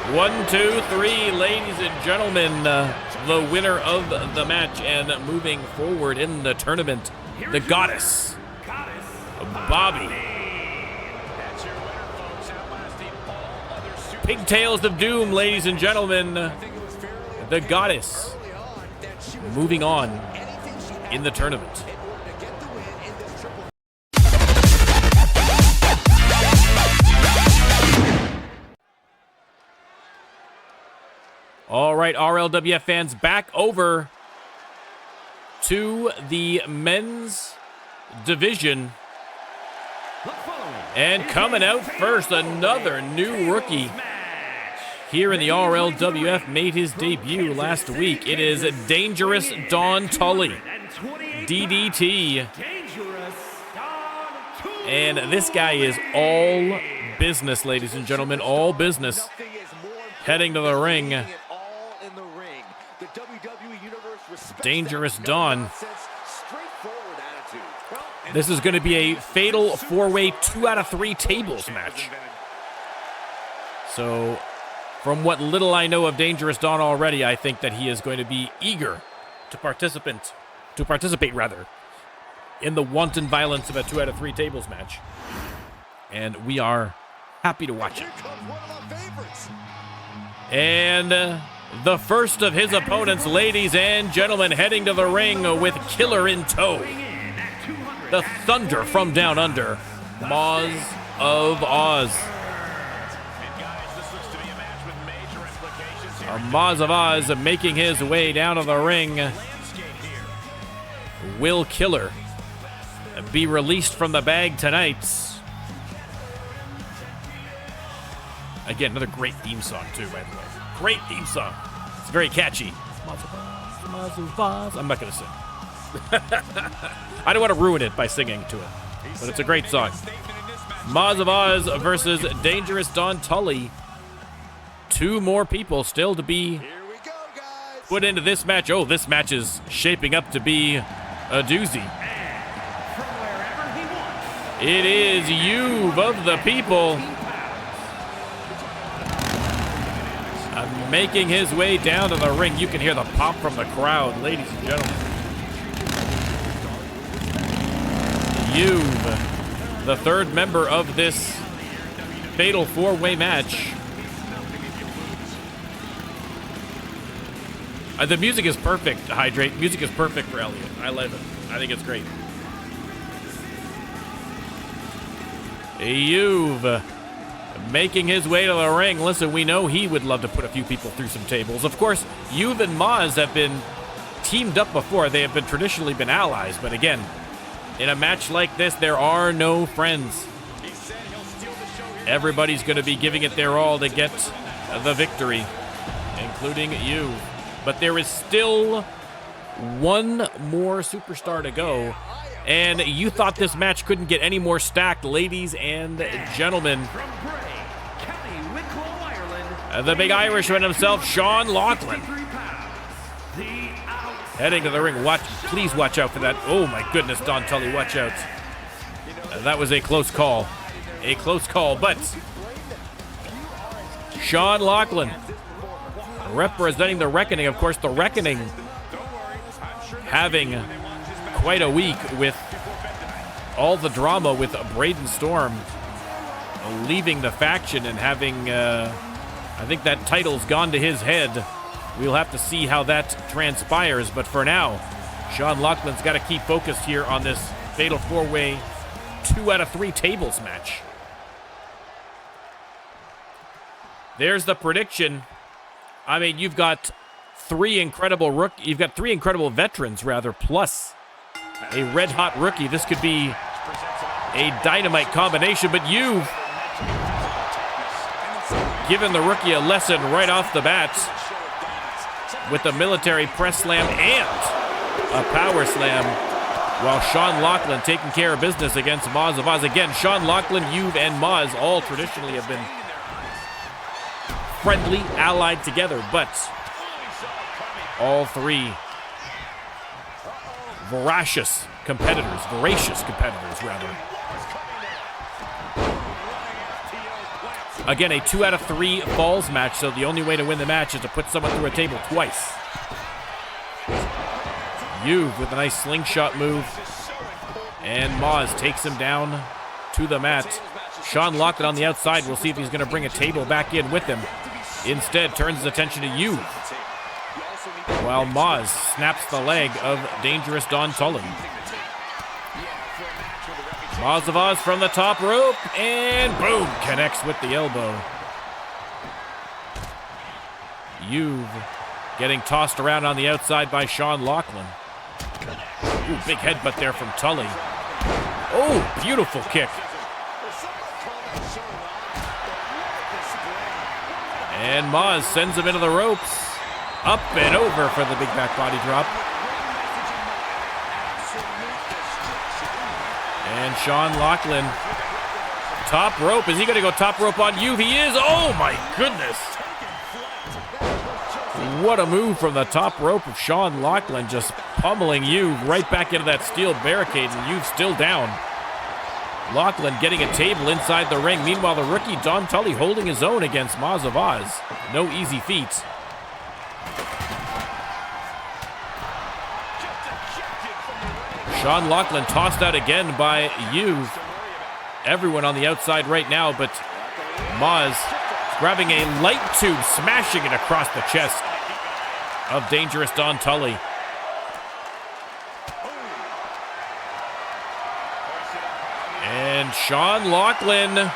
1, 2, 3, ladies and gentlemen, the winner of the match and moving forward in the tournament, the goddess, Bobby. Pigtails of Doom, ladies and gentlemen, the goddess, moving on in the tournament. All right, RLWF fans, back over to the men's division. And coming out first, another new rookie here in the RLWF, made his debut last week. It is Dangerous Don Tully, DDT. And this guy is all business, ladies and gentlemen, all business. Heading to the ring. Dangerous Don. This is going to be a fatal 4-way 2 out of 3 tables match. So, from what little I know of Dangerous Don already, I think that he is going to be eager to participate in the wanton violence of a 2 out of 3 tables match. And we are happy to watch it. And the first of his opponents, ladies and gentlemen, heading to the ring with Killer in tow. The Thunder from Down Under, Moz of Oz. Moz of Oz making his way down to the ring. Will Killer be released from the bag tonight? Again, another great theme song, too, by the way. Great theme song. It's very catchy. Moz of Oz. I'm not going to sing. I don't want to ruin it by singing to it, but it's a great song. Moz of Oz versus Dangerous Don Tully. Two more people still to be put into this match. Oh, this match is shaping up to be a doozy. It is Yuv of the People making his way down to the ring. You can hear the pop from the crowd, ladies and gentlemen. Yuv, the third member of this fatal four-way match. The music is perfect, Hydrate. Music is perfect for Elliot. I love it. I think it's great. Yuv making his way to the ring. Listen, we know he would love to put a few people through some tables. Of course, Yuv and Moz have been teamed up before. They have been traditionally been allies. But again, in a match like this, there are no friends. Everybody's going to be giving it their all to get the victory, including Yuv. But there is still one more superstar to go. And you thought this match couldn't get any more stacked, ladies and gentlemen. The big Irishman himself, Sean Lachlan. Heading to the ring. Please watch out for that. Oh my goodness, Don Tully, watch out. That was a close call. A close call, but Sean Lachlan representing the Reckoning. Of course, the Reckoning having quite a week with all the drama with Brayden Storm leaving the faction and having, I think that title's gone to his head. We'll have to see how that transpires, but for now, Sean Lachlan's got to keep focused here on this fatal four-way 2 out of 3 tables match. There's the prediction. I mean, you've got three incredible veterans, plus a red-hot rookie. This could be a dynamite combination, but you've given the rookie a lesson right off the bat with the military press slam and a power slam, while Sean Lachlan taking care of business against Moz of Oz. Again, Sean Lachlan, Yuv, and Moz all traditionally have been friendly, allied together, but all three voracious competitors, rather. Again, a 2 out of 3 falls match, so the only way to win the match is to put someone through a table twice. Yuv with a nice slingshot move, and Moz takes him down to the mat. Sean Lachlan on the outside. We'll see if he's going to bring a table back in with him. Instead, turns his attention to Yuv, while Moz snaps the leg of Dangerous Don Tully. Moz of Oz from the top rope, and boom, connects with the elbow. Yuv getting tossed around on the outside by Sean Lachlan. Ooh, big headbutt there from Tully. Oh, beautiful kick. And Moz sends him into the ropes. Up and over for the big back body drop. And Sean Lachlan, top rope. Is he going to go top rope on Yuv? He is. Oh, my goodness. What a move from the top rope of Sean Lachlan, just pummeling Yuv right back into that steel barricade, and Yuv still down. Lachlan getting a table inside the ring. Meanwhile, the rookie Don Tully holding his own against Moz of Oz. No easy feat. Sean Lachlan tossed out again by Yuv. Everyone on the outside right now, but Moz grabbing a light tube, smashing it across the chest. of dangerous Don Tully. And Sean Lachlan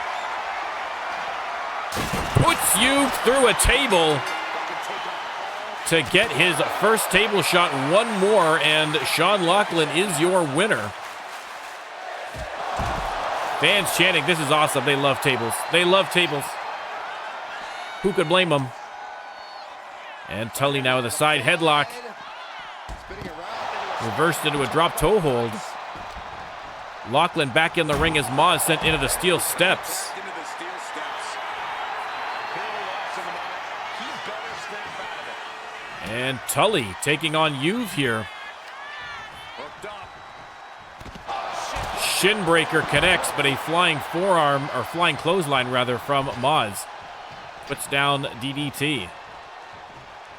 puts you through a table to get his first table shot. One more, and Sean Lachlan is your winner. Fans chanting, this is awesome. They love tables. They love tables. Who could blame them? And Tully now with a side headlock. Reversed into a drop toe hold. Lachlan back in the ring as Maz sent into the steel steps. And Tully taking on Juve here. Shinbreaker connects, but a flying forearm, or flying clothesline rather, from Maz. Puts down DDT.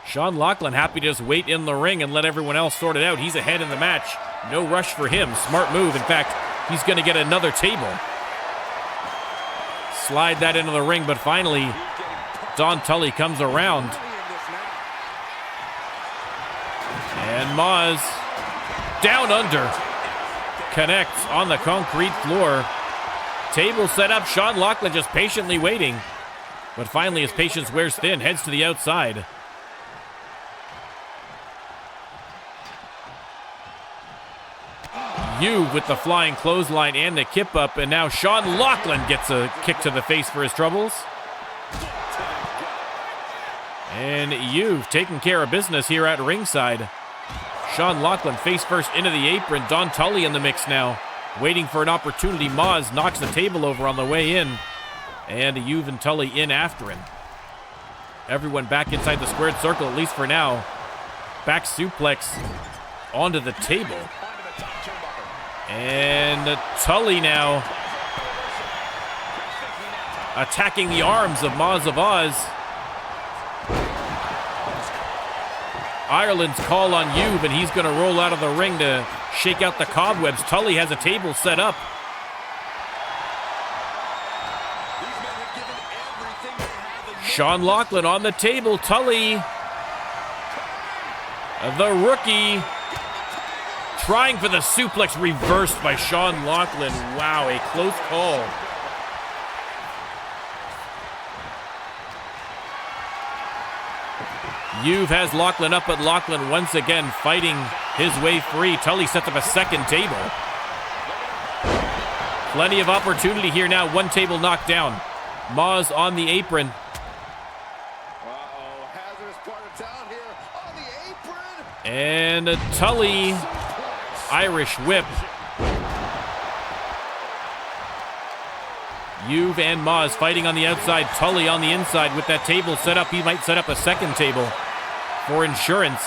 Sean Lachlan happy to just wait in the ring and let everyone else sort it out. He's ahead in the match. No rush for him. Smart move. In fact, he's going to get another table. Slide that into the ring, but finally, Don Tully comes around. And Maz, down under, connects on the concrete floor. Table set up. Sean Lachlan just patiently waiting. But finally, his patience wears thin. Heads to the outside. Juve with the flying clothesline and the kip up, and now Sean Lachlan gets a kick to the face for his troubles. And Juve taking care of business here at ringside. Sean Lachlan face first into the apron. Don Tully in the mix now, waiting for an opportunity. Maz knocks the table over on the way in, and Juve and Tully in after him. Everyone back inside the squared circle, at least for now. Back suplex onto the table. And Tully now attacking the arms of Maz of Oz. Ireland's call on Juve, and he's going to roll out of the ring to shake out the cobwebs. Tully has a table set up. Sean Lachlan on the table. Tully, the rookie, trying for the suplex, reversed by Sean Lachlan. Wow, a close call. Juve has Lachlan up, but Lachlan once again fighting his way free. Tully sets up a second table. Plenty of opportunity here now. One table knocked down. Maz on the apron. Hazardous part of town here on the apron. And Tully, Irish whip. Juve and Maz fighting on the outside. Tully on the inside with that table set up. He might set up a second table for insurance.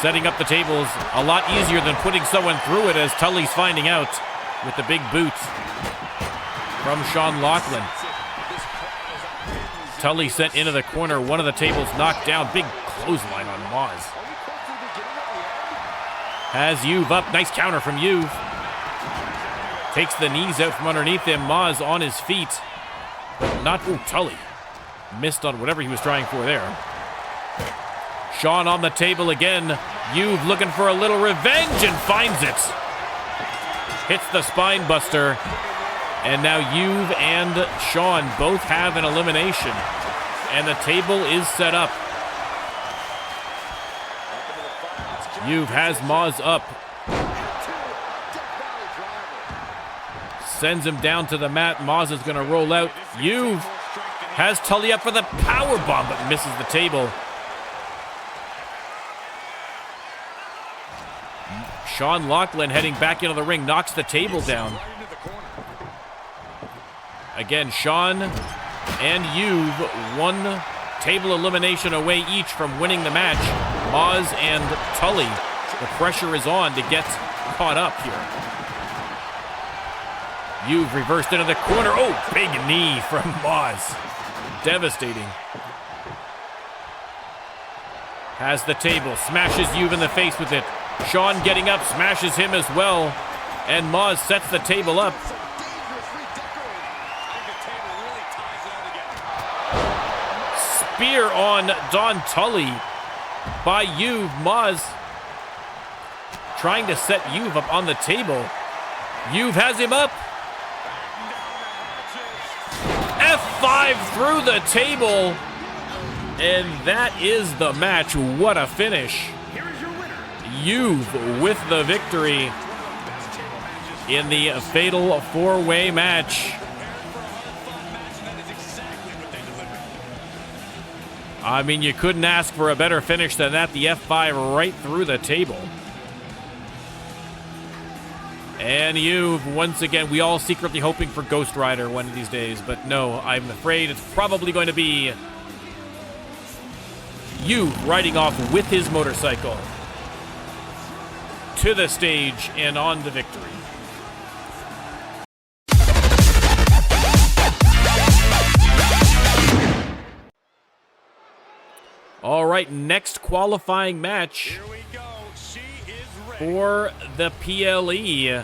Setting up the tables a lot easier than putting someone through it, as Tully's finding out with the big boot from Sean Lachlan. Tully sent into the corner. One of the tables knocked down. Big clothesline on Maz. Has Juve up. Nice counter from Juve. Takes the knees out from underneath him. Maz on his feet. But not. Ooh, Tully missed on whatever he was trying for there. Sean on the table again. Juve looking for a little revenge and finds it. Hits the spine buster. And now Juve and Sean both have an elimination. And the table is set up. Juve has Maz up. Sends him down to the mat. Maz is going to roll out. Juve has Tully up for the power bomb, but misses the table. Sean Lachlan heading back into the ring, knocks the table down. Again, Sean and Juve, one table elimination away each from winning the match. Maz and Tully, the pressure is on to get caught up here. Juve reversed into the corner. Oh, big knee from Maz. Devastating. Has the table, smashes Juve in the face with it. Sean getting up, smashes him as well. And Maz sets the table up. spear on Don Tully by Juve. Maz trying to set Juve up on the table. Juve has him up. F5 through the table. And that is the match. What a finish. Juve with the victory in the fatal four-way match. I mean, you couldn't ask for a better finish than that. The F5 right through the table. And Juve, once again, we all secretly hoping for Ghost Rider one of these days, but no, I'm afraid it's probably going to be Juve riding off with his motorcycle to the stage and on to victory. All right, next qualifying match. Here we go. She is ready. For the PLE.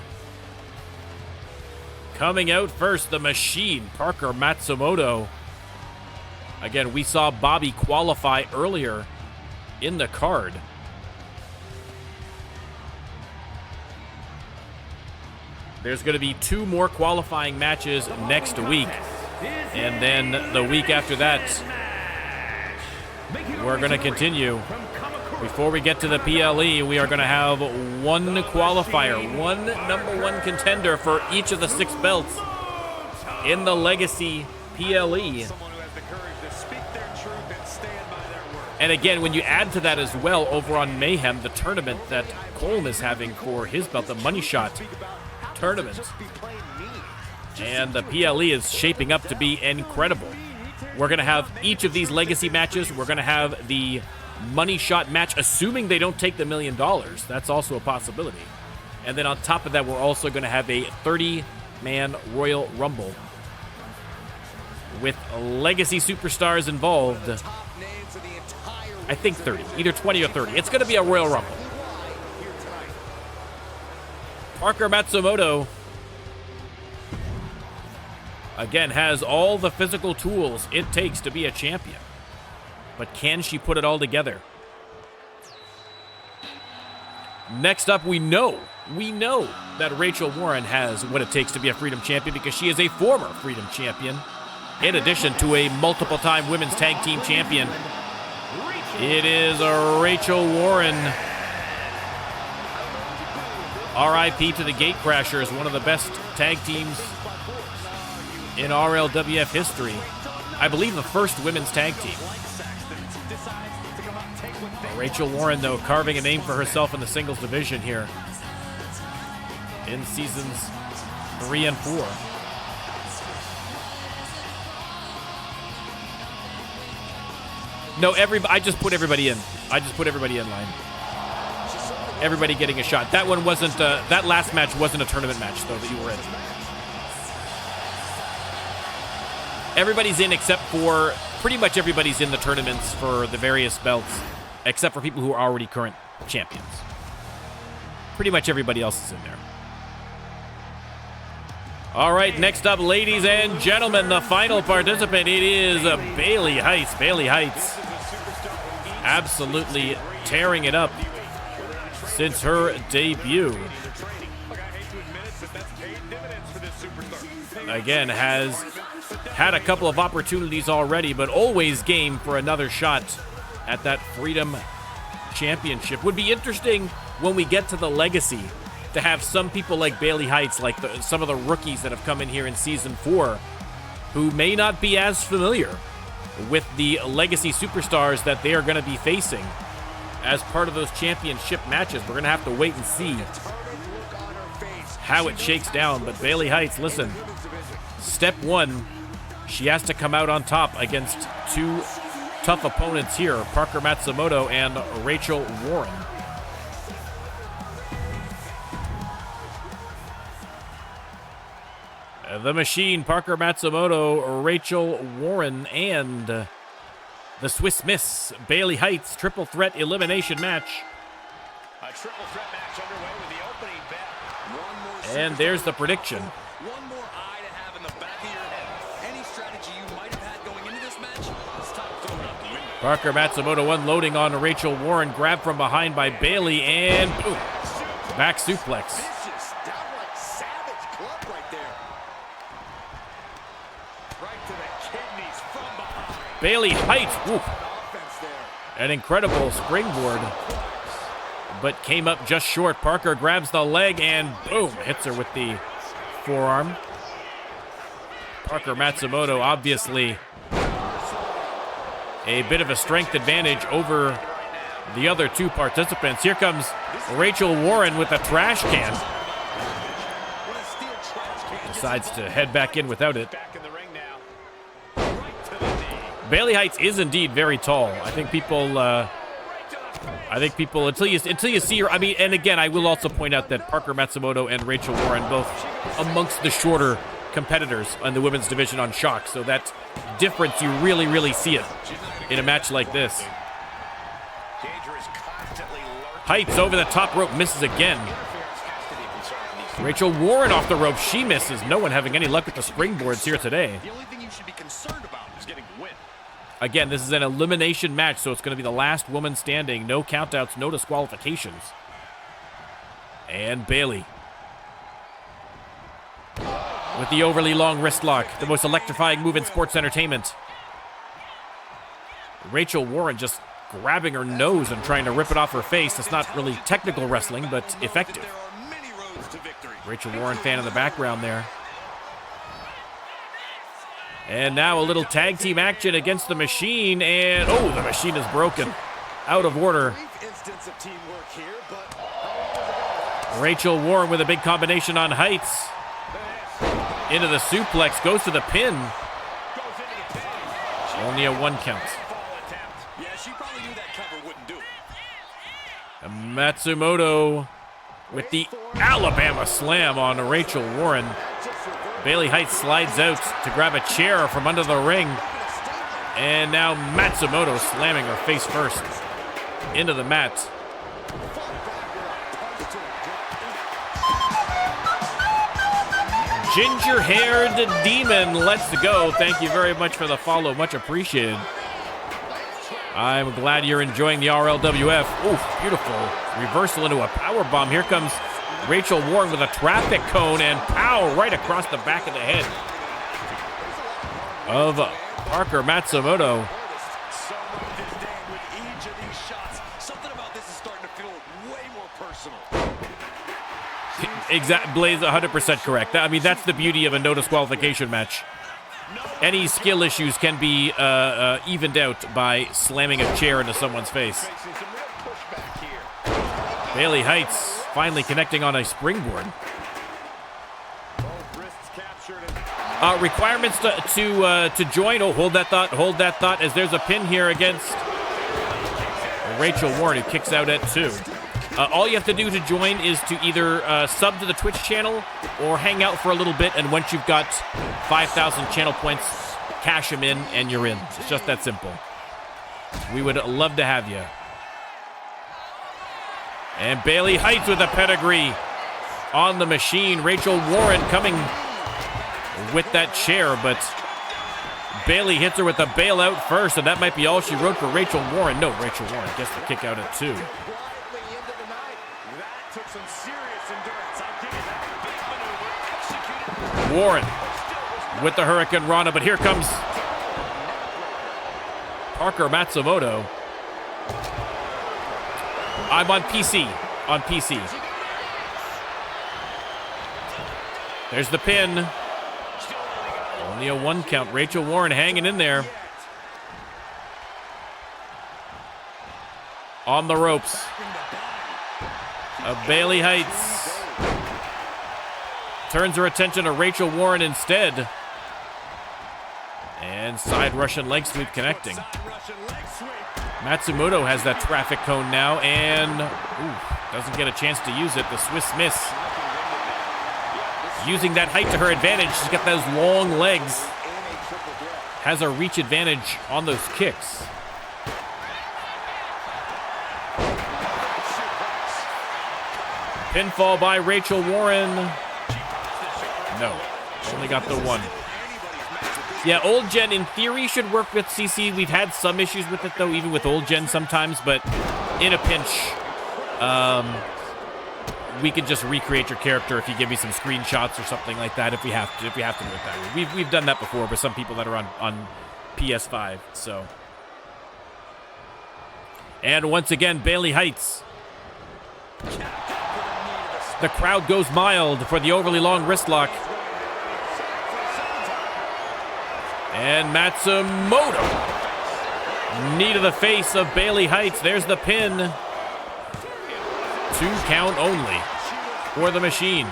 Coming out first, the Machine, Parker Matsumoto. Again, we saw Bobby qualify earlier in the card. There's going to be 2 more qualifying matches next week. And then the week after that, we're going to continue. Before we get to the PLE, we are going to have 1 qualifier, 1 number 1 contender for each of the 6 belts in the Legacy PLE. And again, when you add to that as well, over on Mayhem, the tournament that Colm is having for his belt, the Money Shot tournament. And the PLE is shaping up to be incredible. We're going to have each of these Legacy matches. We're going to have the Money Shot match, assuming they don't take the $1 million. That's also a possibility. And then on top of that, we're also going to have a 30-man Royal Rumble with Legacy superstars involved. I think 30, either 20 or 30. It's going to be a Royal Rumble. Parker Matsumoto, again, has all the physical tools it takes to be a champion. But can she put it all together? Next up, we know that Rachel Warren has what it takes to be a Freedom Champion because she is a former Freedom Champion. In addition to a multiple-time Women's Tag Team Champion, it is Rachel Warren. RIP to the Gatecrashers, one of the best tag teams in RLWF history. I believe the first women's tag team. Rachel Warren, though, carving a name for herself in the singles division here in seasons 3 and 4. No, I just put everybody in. I just put everybody in line. Everybody getting a shot. That one wasn't, that last match wasn't a tournament match, though, that you were in. Everybody's in except for, pretty much everybody's in the tournaments for the various belts, except for people who are already current champions. Pretty much everybody else is in there. All right, next up, ladies and gentlemen, the final participant, it is Bailey Heights. Bailey Heights absolutely tearing it up since her debut. Again, has had a couple of opportunities already, but always game for another shot at that Freedom Championship. Would be interesting when we get to the Legacy to have some people like Bailey Heights, like some of the rookies that have come in here in Season 4, who may not be as familiar with the Legacy superstars that they are going to be facing as part of those championship matches. We're going to have to wait and see how it shakes down. But Bailey Heights, listen, step 1, she has to come out on top against 2 tough opponents here, Parker Matsumoto and Rachel Warren. The Machine, Parker Matsumoto, Rachel Warren, and the Swiss Miss, Bailey Heights, triple threat elimination match. A triple threat match underway with the opening bet. And there's the prediction. One more eye to have in the back of your head. Any strategy you might have had going into this match, it's time to throw it up the Parker Matsumoto unloading on Rachel Warren. Grabbed from behind by Bayley, and boom. Back suplex. Vicious, downright savage club right there. Right to the kidneys from behind. Bayley height. Woo. Offense there. An incredible springboard, but came up just short. Parker grabs the leg and boom, hits her with the forearm. Parker Matsumoto obviously a bit of a strength advantage over the other two participants. Here comes Rachel Warren with a trash can. Decides to head back in without it. Bayley Heights is indeed very tall. I think people until you see her. I mean, and again, I will also point out that Parker Matsumoto and Rachel Warren both amongst the shorter competitors in the women's division on Shock. So that difference, you really see it in a match like this. Heights over the top rope, misses again. Rachel Warren off the rope, she misses. No one having any luck with the springboards here today. The only thing you should be concerned about is getting the win. Again, this is an elimination match, so it's going to be the last woman standing. No countouts, no disqualifications. And Bayley with the overly long wrist lock, the most electrifying move in sports entertainment. Rachel Warren just grabbing her nose and trying to rip it off her face. It's not really technical wrestling, but effective. There are many roads to victory. Rachel Warren fan in the background there. And now a little tag team action against the Machine, and oh, the Machine is broken. Out of order. Brief instance of teamwork here, but Rachel Warren with a big combination on Heights. Into the suplex, goes to the pin. Only a 1 count. yeah, she probably knew that cover wouldn't do it. And Matsumoto with the Alabama slam on Rachel Warren. Bayley Heights slides out to grab a chair from under the ring. And now Matsumoto slamming her face first into the mat. Ginger-haired demon, let's go. Thank you very much for the follow. Much appreciated. I'm glad you're enjoying the RLWF. Oof, beautiful. Reversal into a powerbomb. Here comes Rachel Warren with a traffic cone and pow, right across the back of the head of Parker Matsumoto. So much is done with each of these shots. Something about this is starting to feel way more personal. Exact, Blaze, 100% correct. I mean, that's the beauty of a no disqualification match. Any skill issues can be evened out by slamming a chair into someone's face. Bayley Heights finally connecting on a springboard. Requirements to join. Oh, hold that thought, as there's a pin here against Rachel Warren, who kicks out at 2. All you have to do to join is to either sub to the Twitch channel or hang out for a little bit, and once you've got 5,000 channel points, cash them in and you're in. It's just that simple. We would love to have you. And Bayley Heights with a pedigree on the Machine. Rachel Warren coming with that chair, but Bayley hits her with a bailout first, and that might be all she wrote for Rachel Warren. No, Rachel Warren gets the kick out at 2. Warren with the Hurricane Rana, but here comes Parker Matsumoto. I'm on PC. There's the pin. Only a 1 count. Rachel Warren hanging in there. On the ropes. Bayley Heights turns her attention to Rachel Warren instead. And side Russian leg sweep connecting. Matsumoto has that traffic cone now and doesn't get a chance to use it. The Swiss miss. Using that height to her advantage. She's got those long legs. Has a reach advantage on those kicks. Pinfall by Rachel Warren. No, only got the 1. Yeah, old gen in theory should work with CC. We've had some issues with it though, even with old gen sometimes, but in a pinch, we could just recreate your character if you give me some screenshots or something like that if we have to do it that way. We've done that before with some people that are on PS5, so. And once again, Bailey Heights. The crowd goes mild for the overly long wrist lock. And Matsumoto. Knee to the face of Bailey Heights. There's the pin. 2 count only for the machine.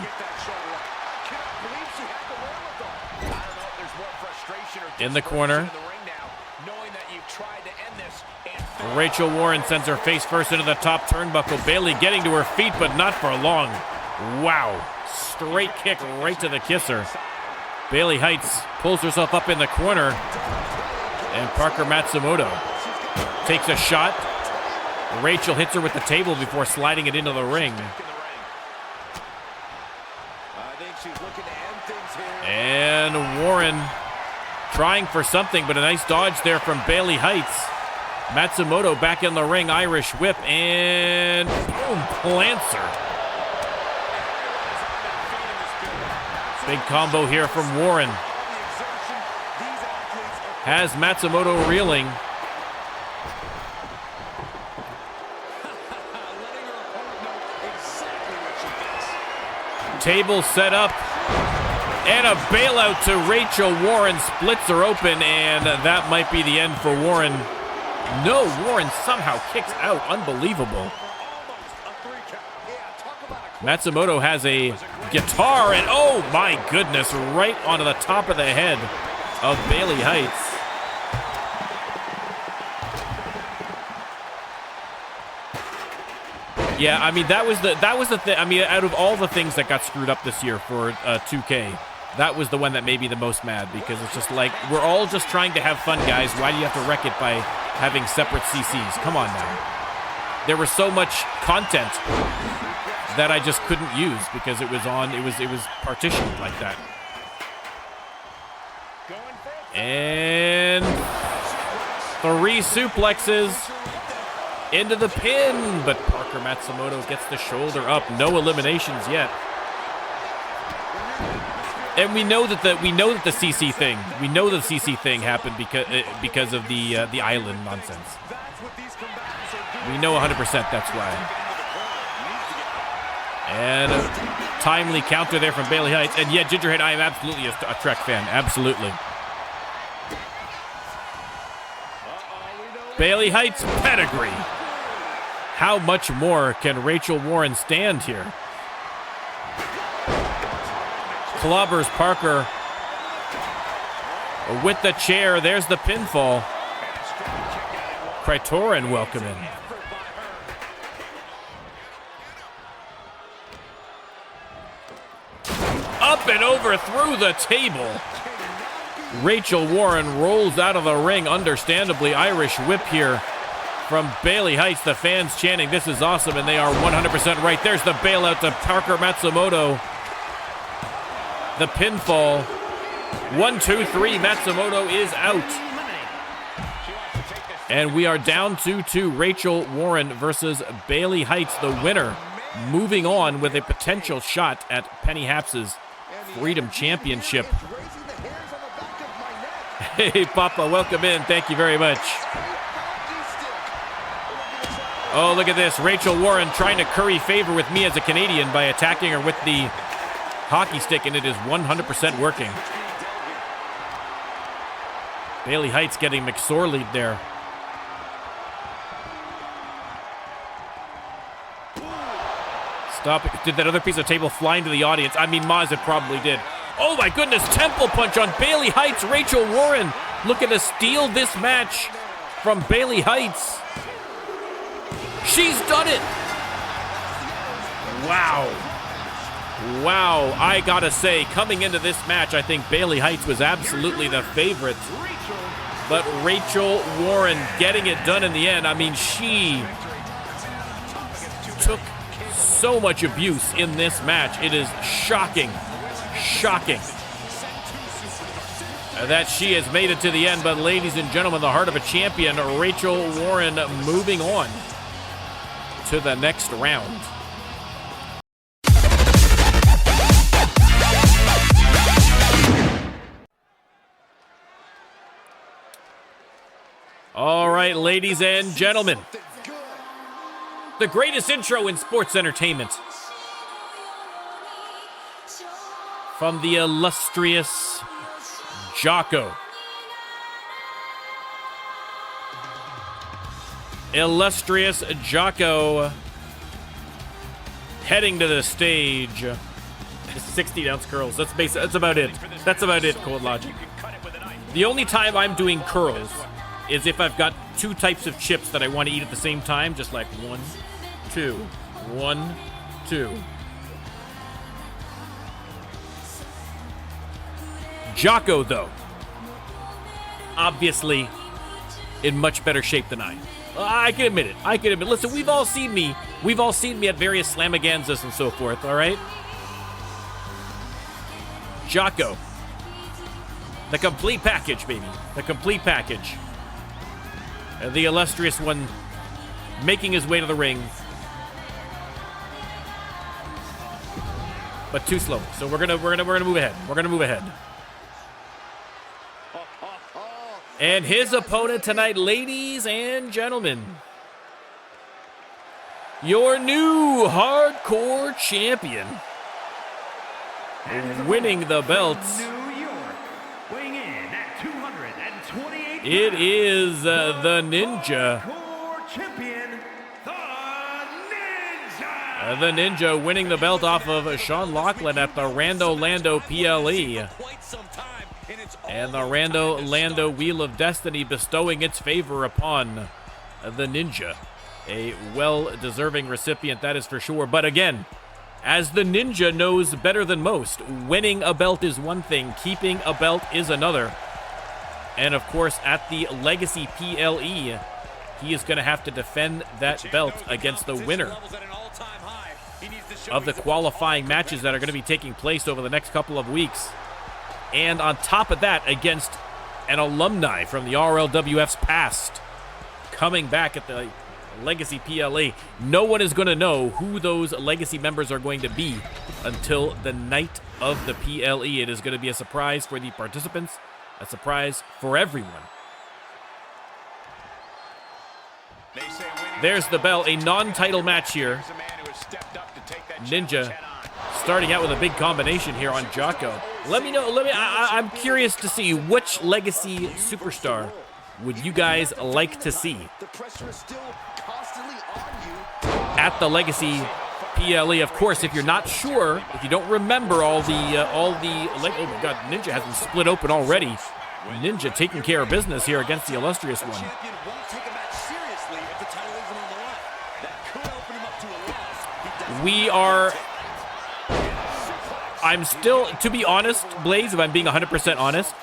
In the corner. Rachel Warren sends her face first into the top turnbuckle. Bailey getting to her feet, but not for long. Wow. Straight kick right to the kisser. Bailey Heights pulls herself up in the corner. And Parker Matsumoto takes a shot. Rachel hits her with the table before sliding it into the ring. And Warren trying for something, but a nice dodge there from Bailey Heights. Matsumoto back in the ring, Irish whip, and boom, plants her. Big combo here from Warren. Has Matsumoto reeling. Table set up. And a bailout to Rachel Warren. Splits her open, and that might be the end for Warren. No, Warren somehow kicks out. Unbelievable. Matsumoto has a guitar, and oh my goodness, right onto the top of the head of Bailey Heights. Yeah, I mean that was the thing. I mean, out of all the things that got screwed up this year for 2K, that was the one that made me the most mad, because it's just like, we're all just trying to have fun, guys. Why do you have to wreck it by having separate CCs? Come on now. There was so much content that I just couldn't use because it was partitioned like that. And 3 suplexes into the pin, but Parker Matsumoto gets the shoulder up. No eliminations yet. And we know that the CC thing happened because of the island nonsense. We know 100% that's why. And a timely counter there from Bailey Heights. And yeah, Gingerhead, I am absolutely a Trek fan. Absolutely. Bailey Heights pedigree. How much more can Rachel Warren stand here? Clobbers Parker with the chair. There's the pinfall. Krytorin welcome in. Up and over through the table. Rachel Warren rolls out of the ring. Understandably, Irish whip here from Bailey Heights. The fans chanting, "This is awesome," and they are 100% right. There's the bailout to Parker Matsumoto. The pinfall. 1, 2, 3. Matsumoto is out. And we are down 2-2. Rachel Warren versus Bailey Heights, the winner, moving on with a potential shot at Penny Haps's Freedom Championship. Hey, Papa, welcome in. Thank you very much. Oh, look at this. Rachel Warren trying to curry favor with me as a Canadian by attacking her with the hockey stick, and it is 100% working. Bailey Heights getting McSorley'd there. Stop it. Did that other piece of table fly into the audience? I mean, Maz, it probably did. Oh my goodness, temple punch on Bailey Heights. Rachel Warren looking to steal this match from Bailey Heights. She's done it. Wow. Wow, I gotta say, coming into this match, I think Bailey Heights was absolutely the favorite. But Rachel Warren getting it done in the end. I mean, she took so much abuse in this match. It is shocking. Shocking. that she has made it to the end. But ladies and gentlemen, the heart of a champion, Rachel Warren, moving on to the next round. All right, ladies and gentlemen, the greatest intro in sports entertainment from the illustrious Jocko. Illustrious Jocko heading to the stage. 16-ounce curls. That's about it. That's about it, Cold Logic. The only time I'm doing curls is if I've got two types of chips that I want to eat at the same time, just like 1, 2, 1, 2. Jocko, though, obviously in much better shape than I. I can admit it. I can admit. Listen, we've all seen me. We've all seen me at various slamaganzas and so forth. All right, Jocko, the complete package, baby. The complete package. The illustrious one making his way to the ring, but too slow. So we're gonna move ahead. We're gonna move ahead. And his opponent tonight, ladies and gentlemen, your new hardcore champion, winning the belts. It is the Ninja. The Ninja winning the belt off of Sean Lachlan at the Rando Lando PLE. And the Rando Lando Wheel of Destiny bestowing its favor upon the Ninja. A well-deserving recipient, that is for sure. But again, as the Ninja knows better than most, winning a belt is one thing, keeping a belt is another. And of course, at the Legacy PLE, he is going to have to defend that belt against the winner of the qualifying matches that are going to be taking place over the next couple of weeks. And on top of that, against an alumni from the RLWF's past, coming back at the Legacy PLE. No one is going to know who those Legacy members are going to be until the night of the PLE. It is going to be a surprise for the participants. A surprise for everyone. There's the bell, a non-title match here. Ninja starting out with a big combination here on Jocko. Let me know, I'm curious to see which Legacy superstar would you guys like to see at the Legacy PLE. Of course, if you're not sure, if you don't remember all the oh my God, Ninja has been split open already. Ninja taking care of business here against the illustrious one. I'm still, to be honest, Blaze, if I'm being 100% honest,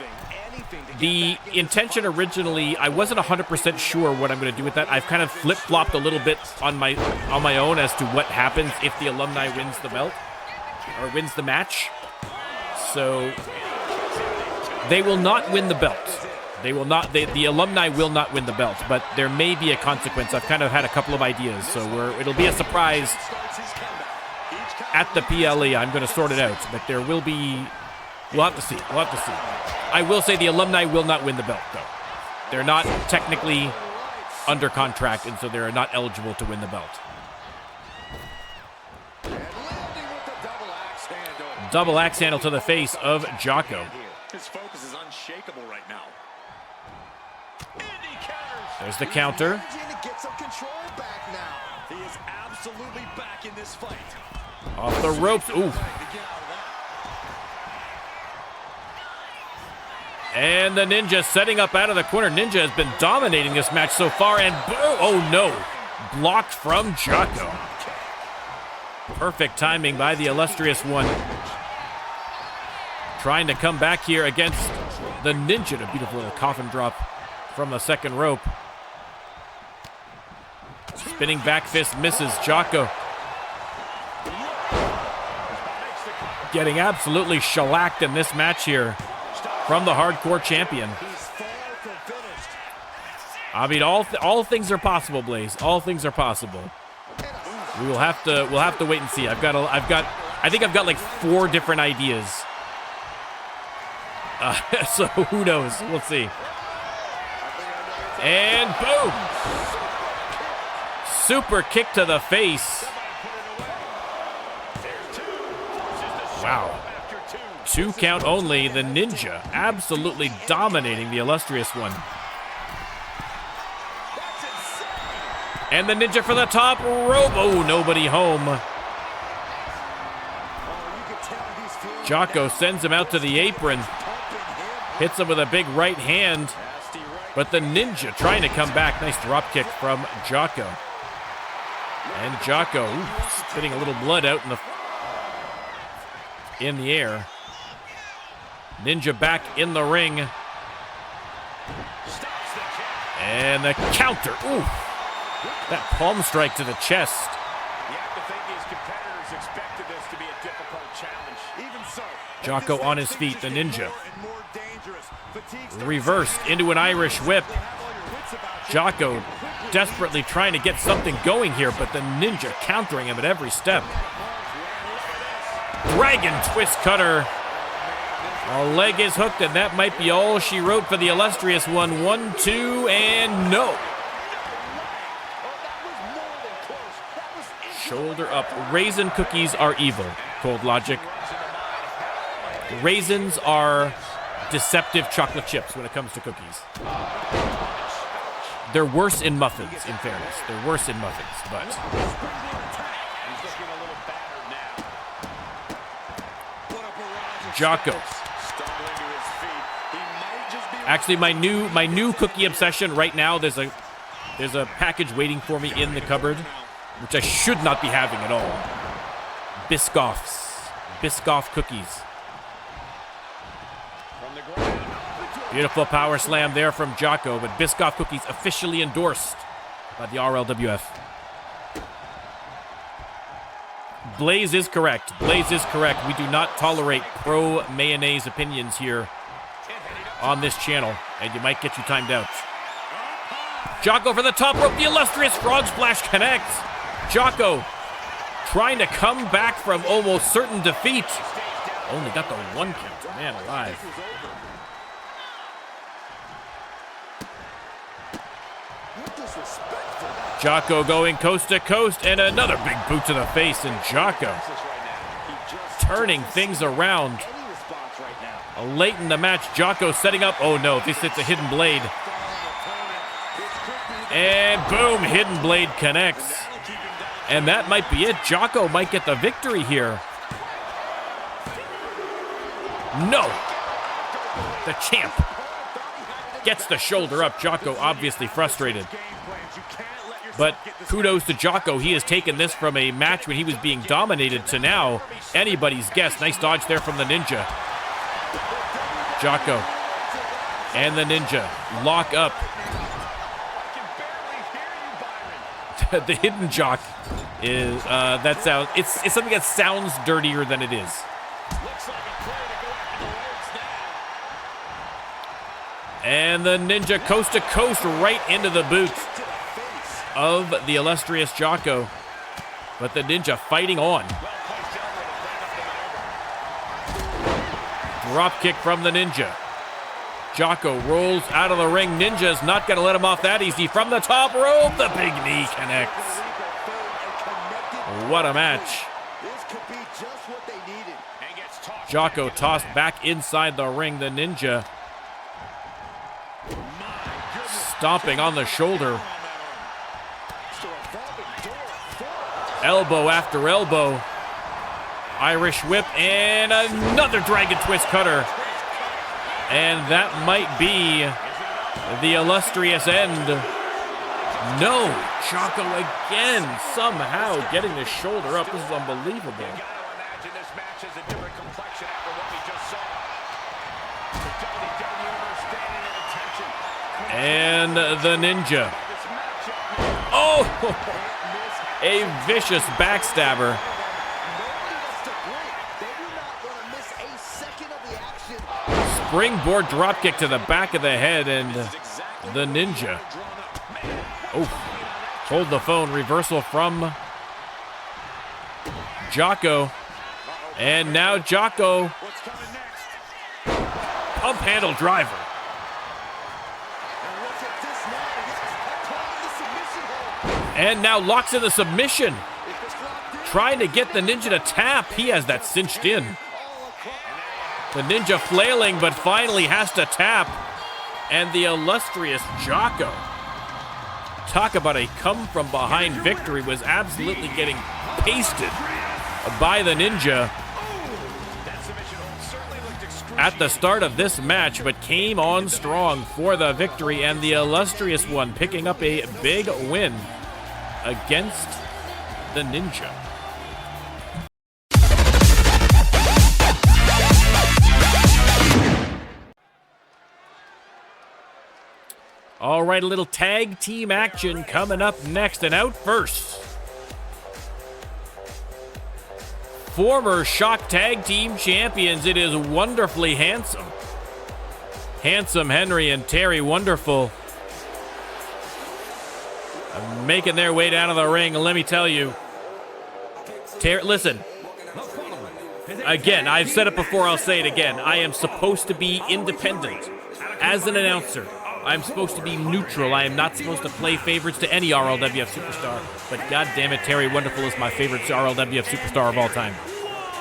the intention originally, I wasn't 100% sure what I'm going to do with that. I've kind of flip-flopped a little bit on my own as to what happens if the alumni wins the belt or wins the match. So they will not win the belt. They will not. The alumni will not win the belt, but there may be a consequence. I've kind of had a couple of ideas, so it'll be a surprise at the PLE. I'm going to sort it out, but there will be. We'll have to see. We'll have to see. I will say the alumni will not win the belt, though. They're not technically under contract, and so they're not eligible to win the belt. Double axe handle to the face of Jocko. His focus is unshakable right now. There's the counter. He is absolutely back in this fight. Off the ropes. Ooh. And the Ninja setting up out of the corner. Ninja has been dominating this match so far, and oh no, blocked from Jocko. Perfect timing by the illustrious one. Trying to come back here against the Ninja. A beautiful little coffin drop from the second rope. Spinning back fist misses. Jocko getting absolutely shellacked in this match here. from the hardcore champion. I mean, all things are possible, Blaze. All things are possible. We'll have to wait and see. I think I've got like 4 different ideas. So who knows? We'll see. And boom! Super kick to the face. Wow. 2 count only. The Ninja absolutely dominating the Illustrious one. And the Ninja for the top rope. Oh, nobody home. Jocko sends him out to the apron. Hits him with a big right hand. But the Ninja trying to come back. Nice drop kick from Jocko. And Jocko spitting a little blood out in the air. Ninja back in the ring. And the counter. Ooh. That palm strike to the chest. You have to think his competitors expected this to be a difficult challenge. Even so, Jocko on his feet, the Ninja. Reversed into an Irish whip. Jocko desperately trying to get something going here, but the Ninja countering him at every step. Dragon twist cutter. A leg is hooked, and that might be all she wrote for the Illustrious one. 1, 2, and no. Shoulder up. Raisin cookies are evil. Cold logic. Raisins are deceptive chocolate chips when it comes to cookies. They're worse in muffins, in fairness. They're worse in muffins, but... Jocko. Actually, my new cookie obsession right now, there's a package waiting for me in the cupboard, which I should not be having at all. Biscoff cookies. Beautiful power slam there from Jocko, but Biscoff cookies officially endorsed by the RLWF. Blaze is correct. Blaze is correct. We do not tolerate pro-mayonnaise opinions here on this channel, and you might get you timed out. Jocko for the top rope. The Illustrious Frog Splash connects. Jocko trying to come back from almost certain defeat. Only got the 1 count. Man alive. Jocko going coast to coast, and another big boot to the face, and Jocko turning things around. Late in the match, Jocko setting up. Oh no, this hits a hidden blade. And boom, hidden blade connects. And that might be it. Jocko might get the victory here. No. The champ gets the shoulder up. Jocko obviously frustrated. But kudos to Jocko. He has taken this from a match when he was being dominated to now anybody's guess. Nice dodge there from the Ninja. Jocko and the Ninja lock up. The hidden jock is it's something that sounds dirtier than it is. And the Ninja coast to coast right into the boot of the Illustrious Jocko. But the Ninja fighting on. Drop kick from the Ninja. Jocko rolls out of the ring. Ninja's not going to let him off that easy. From the top rope, the big knee connects. What a match. Jocko tossed back inside the ring. The Ninja stomping on the shoulder. Elbow after elbow. Irish whip and another dragon twist cutter. And that might be the illustrious end. No, Jocko again, somehow getting the shoulder up. This is unbelievable. And the Ninja. Oh, a vicious backstabber. springboard dropkick to the back of the head, and the Ninja. Oh, hold the phone. Reversal from Jocko. And now Jocko. Pump handle driver. And now locks in the submission. Trying to get the Ninja to tap. He has that cinched in. The Ninja flailing, but finally has to tap. And the illustrious Jocko. Talk about a come-from-behind victory. Was absolutely getting pasted by the Ninja at the start of this match, but came on strong for the victory. And the illustrious one picking up a big win against the Ninja. All right, a little tag team action coming up next, and out first, former Shock Tag Team Champions. It is Wonderfully Handsome. Handsome Henry and Terry Wonderful making their way down to the ring. Let me tell you, listen, again, I've said it before, I'll say it again. I am supposed to be independent as an announcer. I'm supposed to be neutral. I am not supposed to play favorites to any RLWF superstar. But goddammit, Terry Wonderful is my favorite RLWF superstar of all time.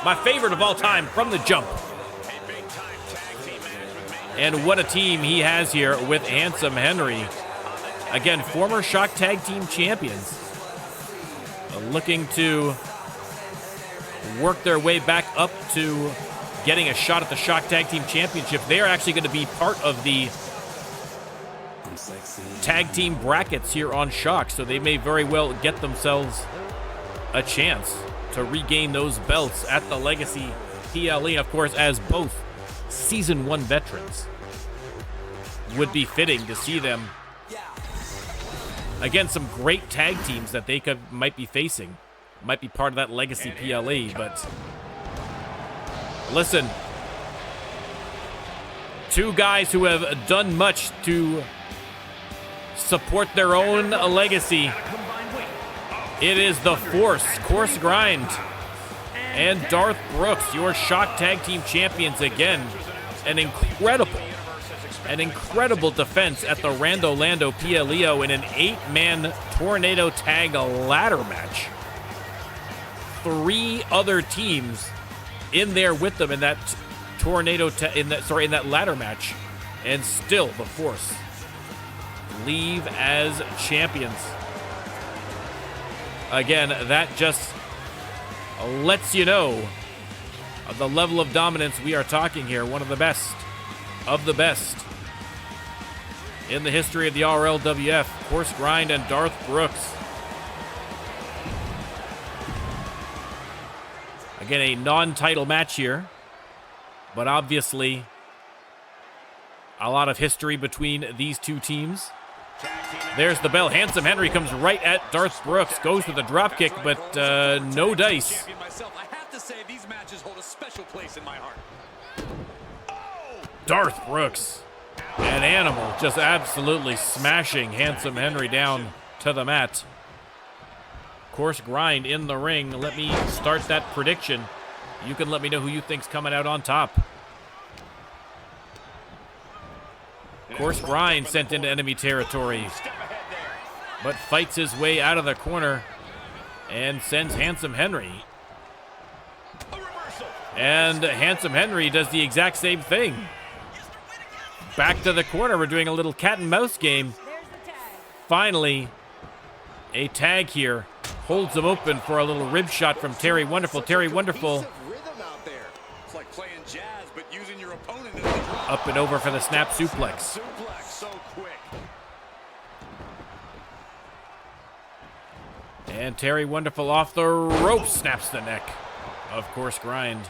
My favorite of all time from the jump. And what a team he has here with Handsome Henry. Again, former Shock Tag Team Champions. Looking to work their way back up to getting a shot at the Shock Tag Team Championship. They are actually going to be part of the tag team brackets here on Shock, so they may very well get themselves a chance to regain those belts at the Legacy PLE. Of course, as both Season 1 veterans, would be fitting to see them against some great tag teams that they might be facing. Might be part of that Legacy PLE, but listen, two guys who have done much to support their own legacy. It is the Force, Course Grind, and Darth Brooks, your Shock Tag Team Champions again. An incredible defense at the Rando Lando PLE in an 8-man tornado tag ladder match. 3 other teams in there with them in that in that ladder match, and still the Force leave as champions. Again, that just lets you know the level of dominance we are talking here. One of the best in the history of the RLWF. Course Grind and Darth Brooks. Again, a non-title match here, but obviously a lot of history between these two teams. There's the bell. Handsome Henry comes right at Darth Brooks, goes with a drop kick, but no dice. I have to say these matches hold a special place in my heart. Darth Brooks, an animal, just absolutely smashing Handsome Henry down to the mat. Course Grind in the ring. Let me start that prediction. You can let me know who you think's coming out on top. Course Grind sent into enemy territory, but fights his way out of the corner and sends Handsome Henry. And Handsome Henry does the exact same thing. Back to the corner. We're doing a little cat and mouse game. Finally, a tag here. Holds him open for a little rib shot from Terry Wonderful. Terry Wonderful up and over for the snap suplex. And Terry Wonderful off the rope, snaps the neck of Course Grind.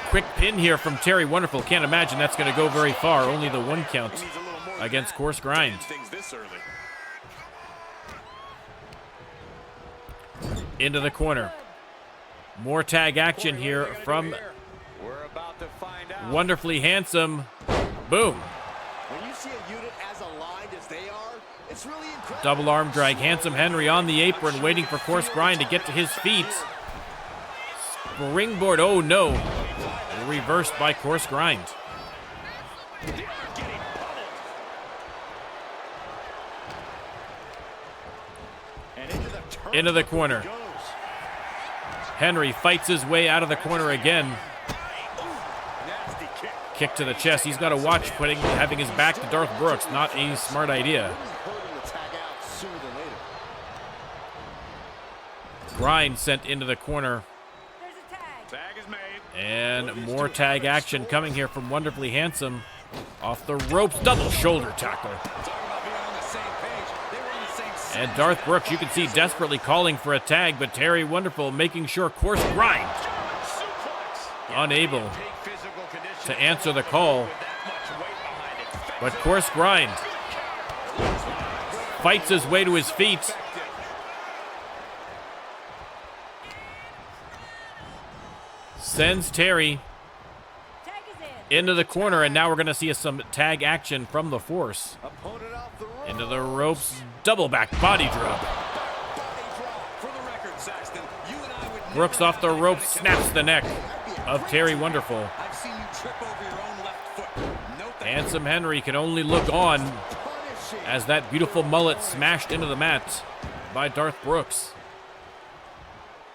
Quick pin here from Terry Wonderful. Can't imagine that's going to go very far. Only the 1 count against Course Grind. Into the corner. More tag action here from We're about to find out. Wonderfully Handsome. Boom. When you see a unit as aligned as they are, it's really incredible. Double arm drag. Handsome Henry on the apron, waiting for Course Grind to get to his feet. Springboard. Oh no. Reversed by Course Grind. Into the corner. Henry fights his way out of the corner again. Kick to the chest. He's got to watch having his back to Darth Brooks. Not a smart idea. Grind sent into the corner. Tag is made. And more tag action coming here from Wonderfully Handsome. Off the ropes. Double shoulder tackle. And Darth Brooks, you can see, desperately calling for a tag, but Terry Wonderful making sure Course Grind unable to answer the call. But Course Grind fights his way to his feet. Sends Terry into the corner, and now we're going to see some tag action from the Force. Into the ropes, double back body drop. Brooks off the rope, snaps the neck of Terry Wonderful. Handsome Henry can only look on as that beautiful mullet smashed into the mat by Darth Brooks.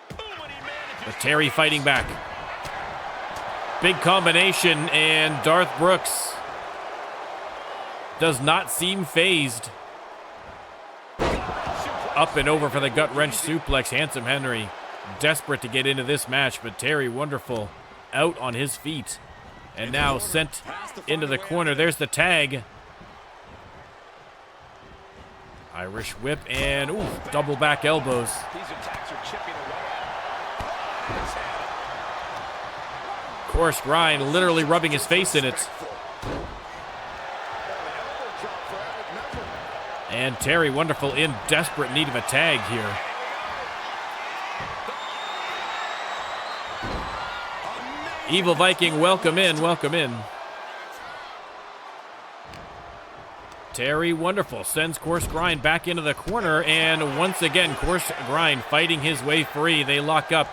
But Terry fighting back. Big combination, and Darth Brooks does not seem phased. Up and over for the gut wrench suplex. Handsome Henry desperate to get into this match, but Terry Wonderful out on his feet. And now sent into the corner. There's the tag. Irish whip and double back elbows. Course Grind literally rubbing his face in it. And Terry Wonderful in desperate need of a tag here. Evil Viking, welcome in, welcome in. Terry Wonderful sends Course Grind back into the corner, and once again, Course Grind fighting his way free. They lock up.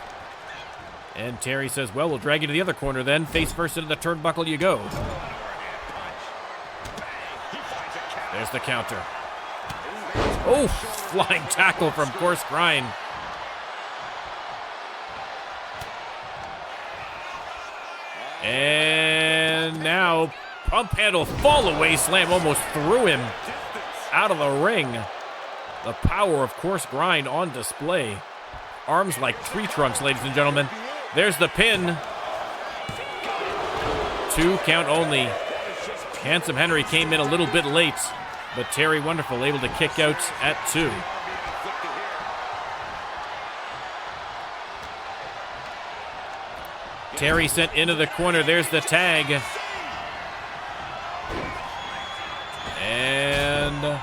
And Terry says, well, we'll drag you to the other corner then. Face first into the turnbuckle you go. There's the counter. Oh, flying tackle from Course Grind. And now pump handle fall away slam almost threw him out of the ring. The power of Course Grind on display. Arms like tree trunks, ladies and gentlemen. There's the pin. 2 count only. Handsome Henry came in a little bit late, but Terry Wonderful able to kick out at 2. Terry sent into the corner. There's the tag. And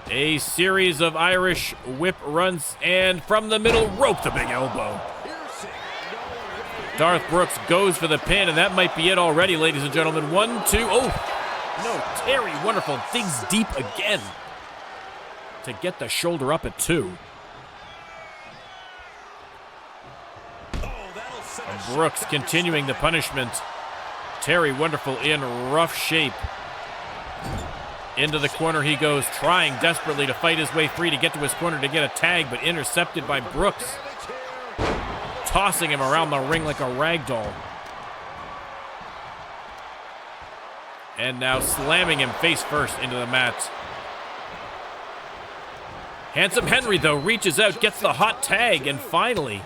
a series of Irish whip runs, and from the middle rope, the big elbow. Darth Brooks goes for the pin, and that might be it already, ladies and gentlemen. 1, 2, oh, no, Terry Wonderful digs deep again to get the shoulder up at 2. Brooks continuing the punishment. Terry Wonderful in rough shape. Into the corner he goes, trying desperately to fight his way free to get to his corner to get a tag, but intercepted by Brooks. Tossing him around the ring like a rag doll. And now slamming him face first into the mat. Handsome Henry, though, reaches out, gets the hot tag, and finally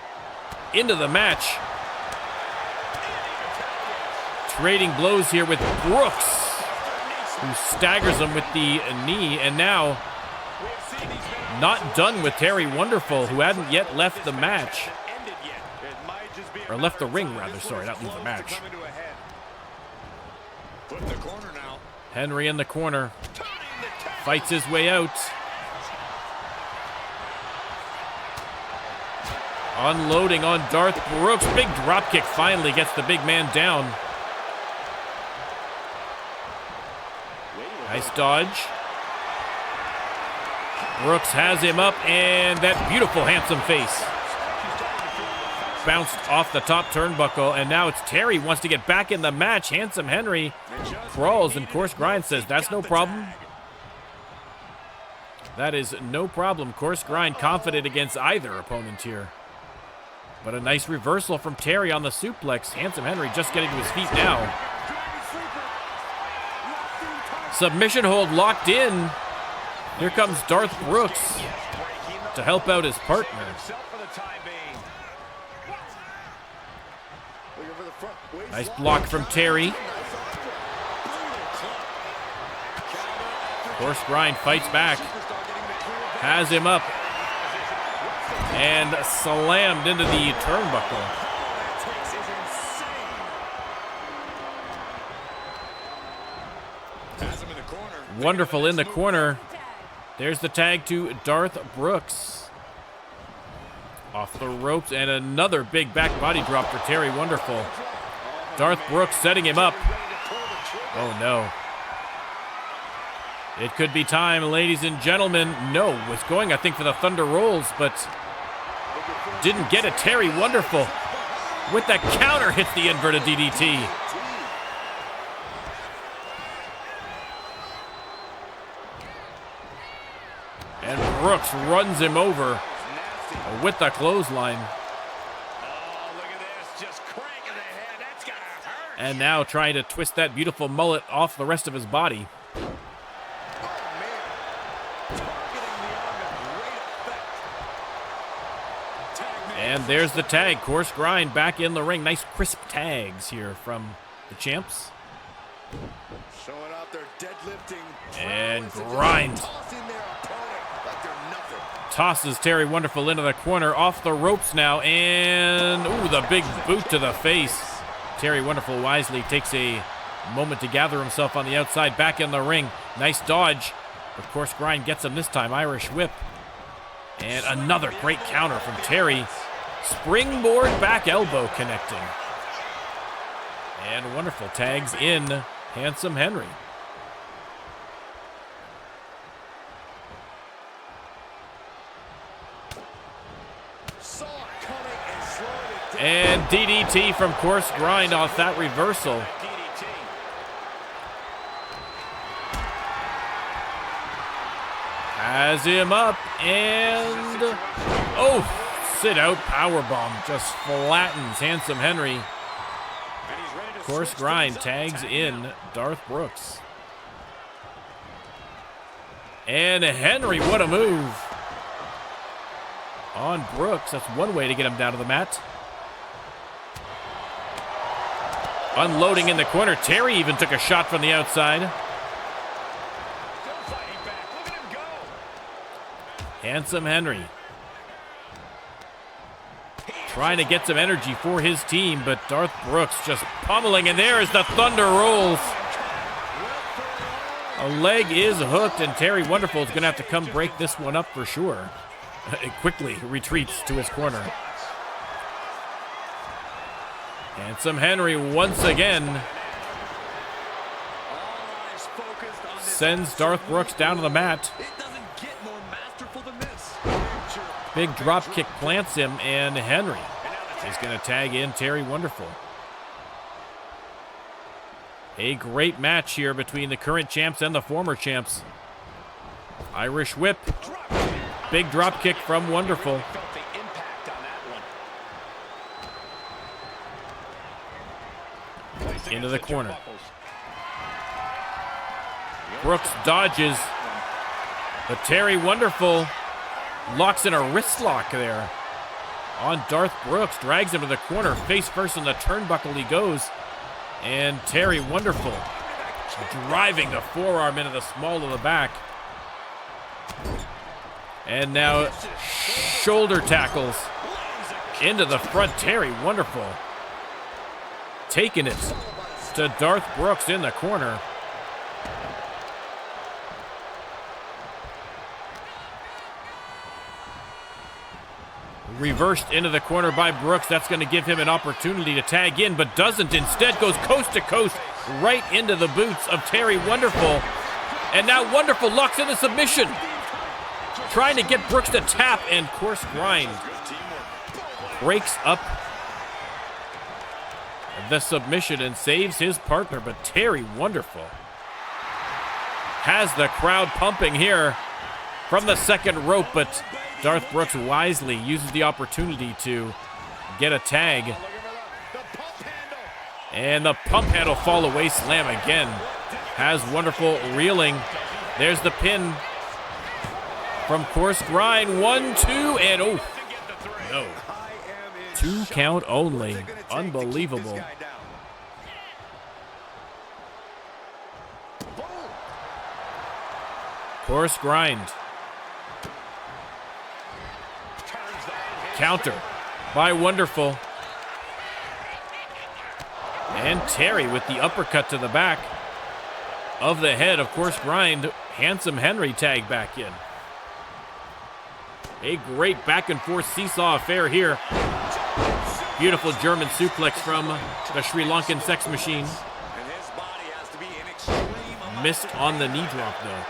into the match. Trading blows here with Brooks, who staggers him with the knee, and now not done with Terry Wonderful, who hadn't yet left the match. Or left the ring, rather. Sorry, not leave the match. Henry in the corner. Fights his way out. Unloading on Darth Brooks. Big dropkick finally gets the big man down. Nice dodge. Brooks has him up, and that beautiful handsome face. Bounced off the top turnbuckle, and now it's Terry wants to get back in the match. Handsome Henry crawls, and Course Grind says that's no problem. That is no problem. Course Grind confident against either opponent here. But a nice reversal from Terry on the suplex. Handsome Henry just getting to his feet now. Submission hold locked in. Here comes Darth Brooks to help out his partner. Nice block from Terry. Course Grind fights back. Has him up. And slammed into the turnbuckle. Wonderful in the corner. There's the tag to Darth Brooks. Off the ropes, and another big back body drop for Terry. Wonderful. Darth Brooks setting him up. Oh no. It could be time, ladies and gentlemen. No, was going, I think, for the Thunder Rolls, but didn't get it. Terry, wonderful. With that counter, hits the inverted DDT. And Brooks runs him over with the clothesline. And now trying to twist that beautiful mullet off the rest of his body. And there's the tag. Course Grind back in the ring. Nice crisp tags here from the champs. Showing out their deadlifting. And Grind tosses Terry Wonderful into the corner, off the ropes now, and ooh, the big boot to the face. Terry Wonderful wisely takes a moment to gather himself on the outside, back in the ring. Nice dodge. Of course, Grind gets him this time. Irish whip. And another great counter from Terry. Springboard back elbow connecting. And Wonderful tags in Handsome Henry. And DDT from Course Grind off that reversal. Has him up, and oh, sit out powerbomb. Just flattens Handsome Henry. Course Grind tags in Darth Brooks. And Henry, what a move. On Brooks, that's one way to get him down to the mat. Unloading in the corner. Terry even took a shot from the outside. Handsome Henry trying to get some energy for his team, but Darth Brooks just pummeling, and there is the Thunder Rolls. A leg is hooked, and Terry Wonderful is going to have to come break this one up for sure. It quickly retreats to his corner. Handsome Henry once again sends Darth Brooks down to the mat. Big drop kick plants him, and Henry is going to tag in Terry Wonderful. A great match here between the current champs and the former champs. Irish whip. Big drop kick from Wonderful. Into the corner. Brooks dodges, but Terry Wonderful locks in a wrist lock there on Darth Brooks, drags him to the corner, face first in the turnbuckle he goes, and Terry Wonderful driving the forearm into the small of the back. And now shoulder tackles into the front. Terry Wonderful taking it to Darth Brooks in the corner. Reversed into the corner by Brooks. That's going to give him an opportunity to tag in, but doesn't. Instead goes coast to coast right into the boots of Terry Wonderful. And now Wonderful locks in a submission. Trying to get Brooks to tap, and course grind breaks up the submission and saves his partner. But Terry Wonderful has the crowd pumping here from the second rope, but Darth Brooks wisely uses the opportunity to get a tag. And the pump handle fall away slam again has Wonderful reeling. There's the pin from course grind. 1, 2, and oh, no. 2 count only. Unbelievable. Course grind. Counter by Wonderful. And Terry with the uppercut to the back of the head. Of course, grind. Handsome Henry tagged back in. A great back and forth seesaw affair here. Beautiful German suplex from the Sri Lankan Sex Machine. Missed on the knee drop though.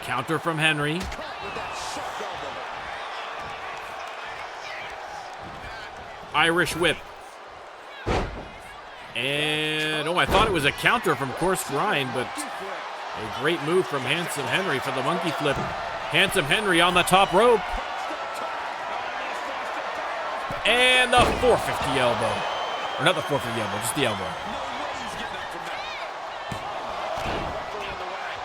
Counter from Henry. Irish whip. And, oh, I thought it was a counter from course grind, but a great move from Handsome Henry for the monkey flip. Handsome Henry on the top rope. And the 450 elbow. Or not the 450 elbow, just the elbow.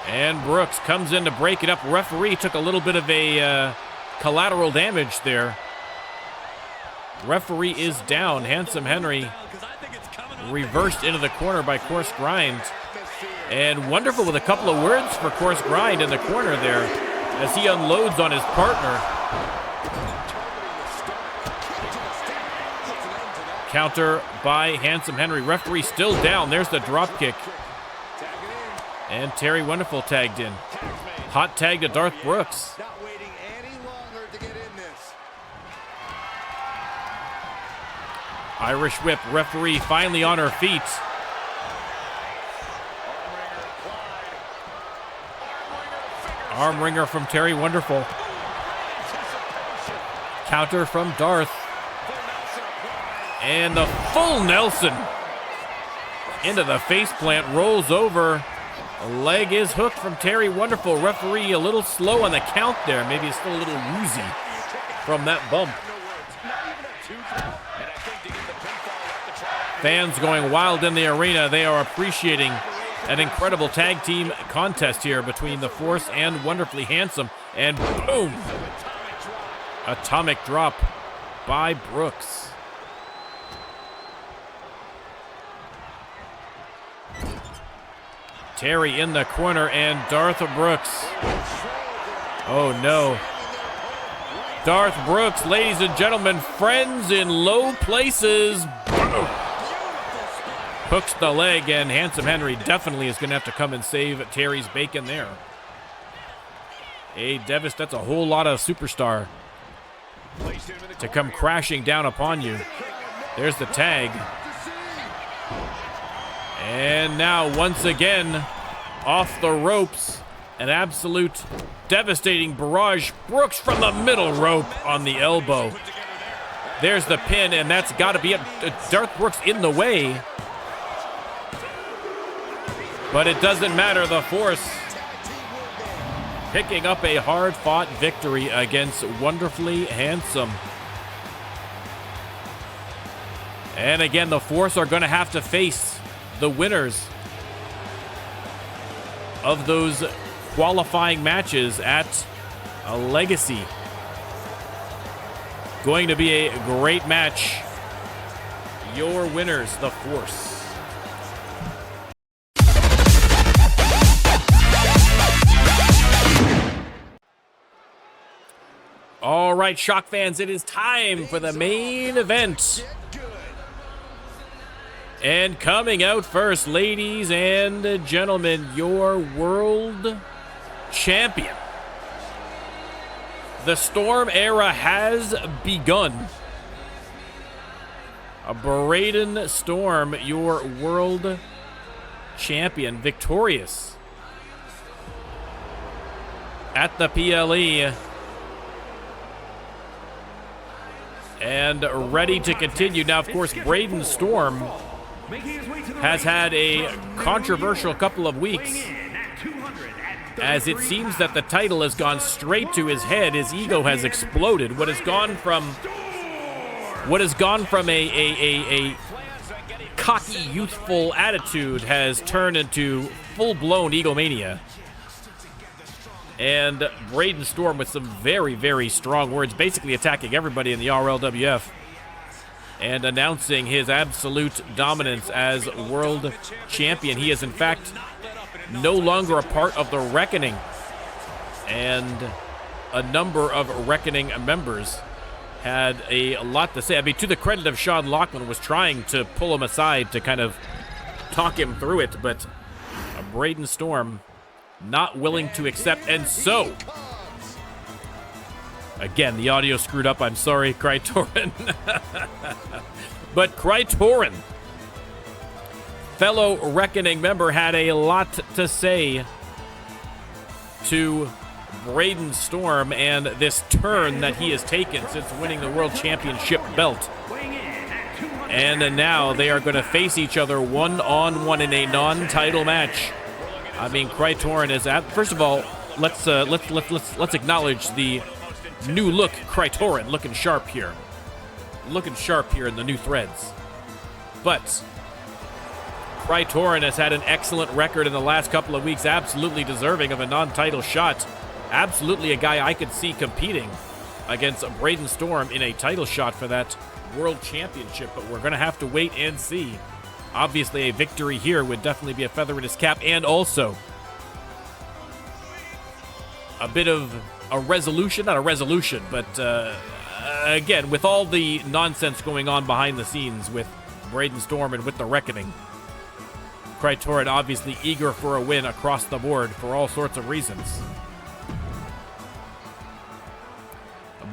And Brooks comes in to break it up. Referee took a little bit of a collateral damage there. Referee is down. Handsome Henry reversed into the corner by course grind. And Wonderful with a couple of words for course grind in the corner there as he unloads on his partner. Counter by Handsome Henry. Referee still down. There's the drop kick. And Terry Wonderful tagged in. Hot tag to Darth Brooks. Irish whip. Referee finally on her feet. Arm wringer from Terry Wonderful. Counter from Darth. And the full Nelson into the face plant. Rolls over. Leg is hooked from Terry Wonderful. Referee a little slow on the count there. Maybe it's still a little woozy from that bump. Fans going wild in the arena. They are appreciating an incredible tag team contest here between the Force and Wonderfully Handsome. And boom! Atomic drop by Brooks. Terry in the corner and Darth Brooks. Oh no. Darth Brooks, ladies and gentlemen, friends in low places. Boom. Hooks the leg, and Handsome Henry definitely is going to have to come and save Terry's bacon there. That's a whole lot of superstar to come crashing down upon you. There's the tag. And now, once again, off the ropes, an absolute devastating barrage. Brooks from the middle rope on the elbow. There's the pin, and that's got to be it. Darth Brooks in the way. But it doesn't matter. The Force picking up a hard-fought victory against Wonderfully Handsome. And again, the Force are going to have to face the winners of those qualifying matches at a Legacy. Going to be a great match. Your winners, the Force. All right, Shock fans, it is time for the main event. And coming out first, ladies and gentlemen, your world champion The Storm era has begun. Brayden Storm, your world champion, victorious at the PLE. And ready to continue. Now, of course, Brayden Storm has had a controversial couple of weeks, as it seems that the title has gone straight to his head. His ego has exploded. What has gone from a cocky, youthful attitude has turned into full-blown egomania. And Brayden Storm with some very, very strong words, basically attacking everybody in the RLWF and announcing his absolute dominance as world champion. He is, in fact, no longer a part of the Reckoning. And a number of Reckoning members had a lot to say. I mean, to the credit of Sean Lachlan, was trying to pull him aside to kind of talk him through it, but Brayden Storm not willing to accept. And so, again, the audio screwed up. I'm sorry, Krytorin. But Krytorin, fellow Reckoning member, had a lot to say to Brayden Storm and this turn that he has taken since winning the World Championship belt. And now they are going to face each other one-on-one in a non-title match. I mean, Krytorin is at. First of all, let's acknowledge the new look Krytorin, looking sharp here in the new threads. But Krytorin has had an excellent record in the last couple of weeks, absolutely deserving of a non-title shot. Absolutely a guy I could see competing against Brayden Storm in a title shot for that World Championship, but we're going to have to wait and see. Obviously, a victory here would definitely be a feather in his cap, and also a bit of a resolution, not a resolution, but again, with all the nonsense going on behind the scenes with Brayden Storm and with the Reckoning, Krytorin obviously eager for a win across the board for all sorts of reasons.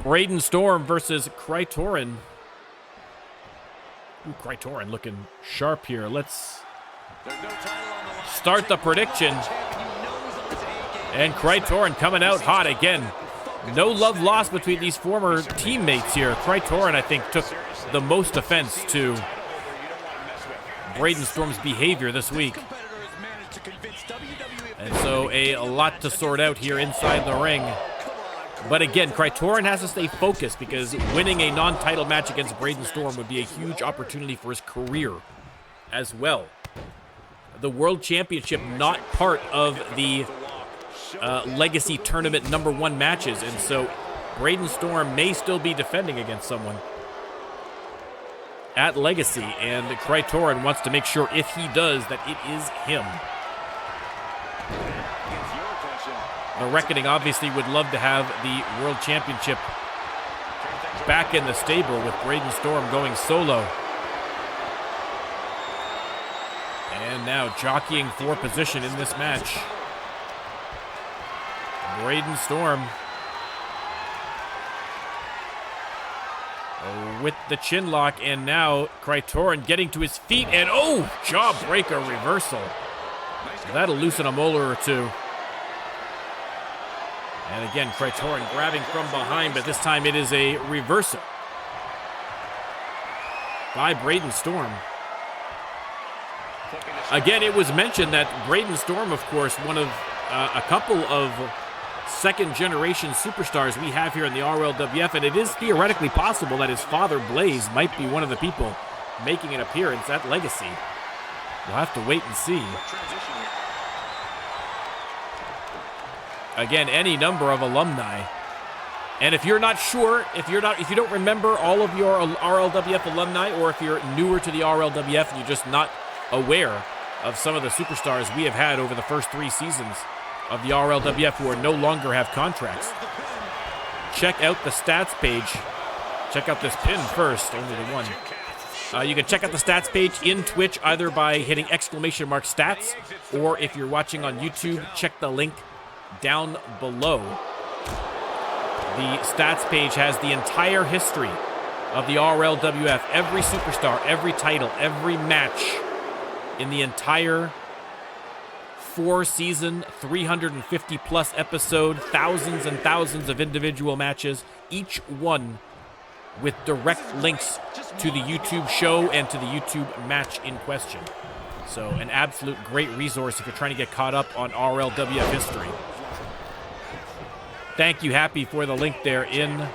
Brayden Storm versus Krytorin. Ooh, Krytorin looking sharp here. Let's start the prediction. And Krytorin coming out hot again. No love lost between these former teammates here. Krytorin, I think, took the most offense to Brayden Storm's behavior this week. And so a lot to sort out here inside the ring. But again, Krytorin has to stay focused because winning a non-title match against Brayden Storm would be a huge opportunity for his career as well. The World Championship not part of the Legacy Tournament #1 matches, and so Brayden Storm may still be defending against someone at Legacy, and Krytorin wants to make sure if he does that it is him. The Reckoning obviously would love to have the World Championship back in the stable with Brayden Storm going solo. And now jockeying for position in this match. Brayden Storm with the chin lock, and now Krytorin getting to his feet, and oh, jawbreaker reversal. That'll loosen a molar or two. And again, Krytorin grabbing from behind, but this time it is a reversal by Brayden Storm. Again, it was mentioned that Brayden Storm, of course, one of a couple of second-generation superstars we have here in the RLWF, and it is theoretically possible that his father, Blaze, might be one of the people making an appearance at Legacy. We'll have to wait and see. Again, any number of alumni. And if you're not sure, if you don't remember all of your RLWF alumni, or if you're newer to the RLWF and you're just not aware of some of the superstars we have had over the first 3 seasons of the RLWF who are no longer have contracts, check out the stats page. Check out this pin first, only the one. You can check out the stats page in Twitch either by hitting !stats, or if you're watching on YouTube, check the link down below. The stats page has the entire history of the RLWF, every superstar, every title, every match in the entire 4-season, 350-plus episode, thousands and thousands of individual matches, each one with direct links to the YouTube show and to the YouTube match in question. So an absolute great resource if you're trying to get caught up on RLWF history. Thank you, Happy, for the link there in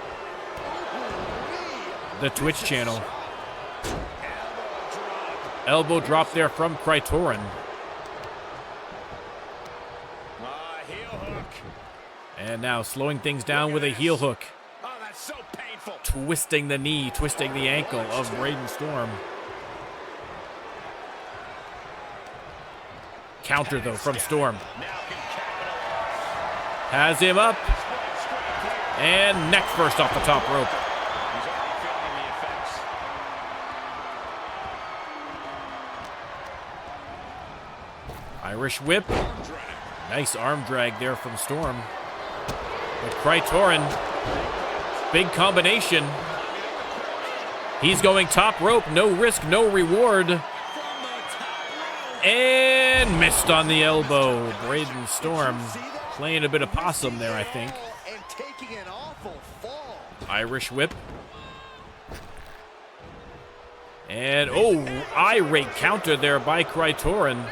the Twitch channel. Elbow drop there from Krytorin. Heel hook. And now slowing things down with a heel hook. Oh, that's so painful. Twisting the knee, twisting the ankle of Brayden Storm. Counter, though, from Storm. Has him up. And neck first off the top rope. He's already feeling the effects. Irish whip. Nice arm drag there from Storm. But Krytorin, big combination. He's going top rope, no risk, no reward. And missed on the elbow. Brayden Storm playing a bit of possum there, I think. Irish whip. And, oh, irate counter there by Krytorin.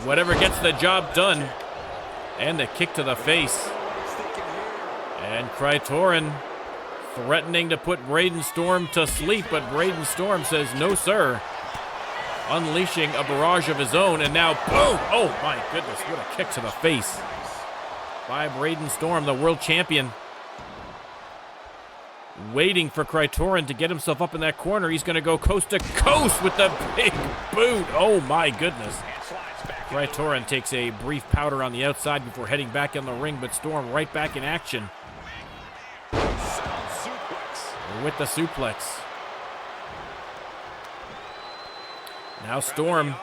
Whatever gets the job done. And a kick to the face. And Krytorin threatening to put Brayden Storm to sleep, but Brayden Storm says, no, sir. Unleashing a barrage of his own, and now, boom! Oh, my goodness, what a kick to the face by Brayden Storm, the world champion. Waiting for Krytorin to get himself up in that corner. He's going to go coast to coast with the big boot. Oh, my goodness. Krytorin takes a brief powder on the outside before heading back in the ring, but Storm right back in action. With the suplex. Now Storm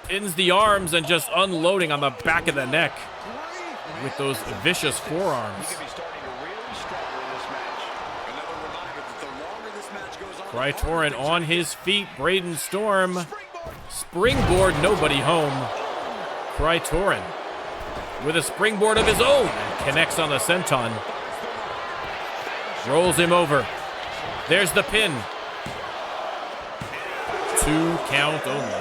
pins the arms and just unloading on the back of the neck with those vicious forearms. Krytorin on his feet. Brayden Storm. Springboard, nobody home. Krytorin with a springboard of his own. Connects on the senton. Rolls him over. There's the pin. 2 count only.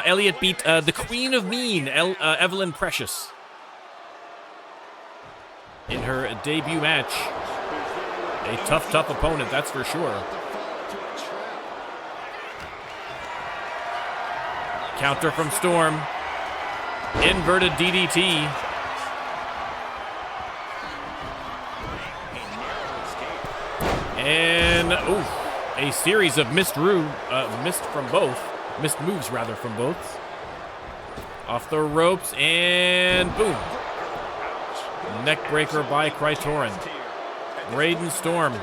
Elliot beat the Queen of Mean, Evelyn Precious, in her debut match. A tough opponent, that's for sure. Counter from Storm. Inverted DDT. And, a series of missed moves from both. Off the ropes, and boom. Neck breaker by Krytorin. Brayden Storm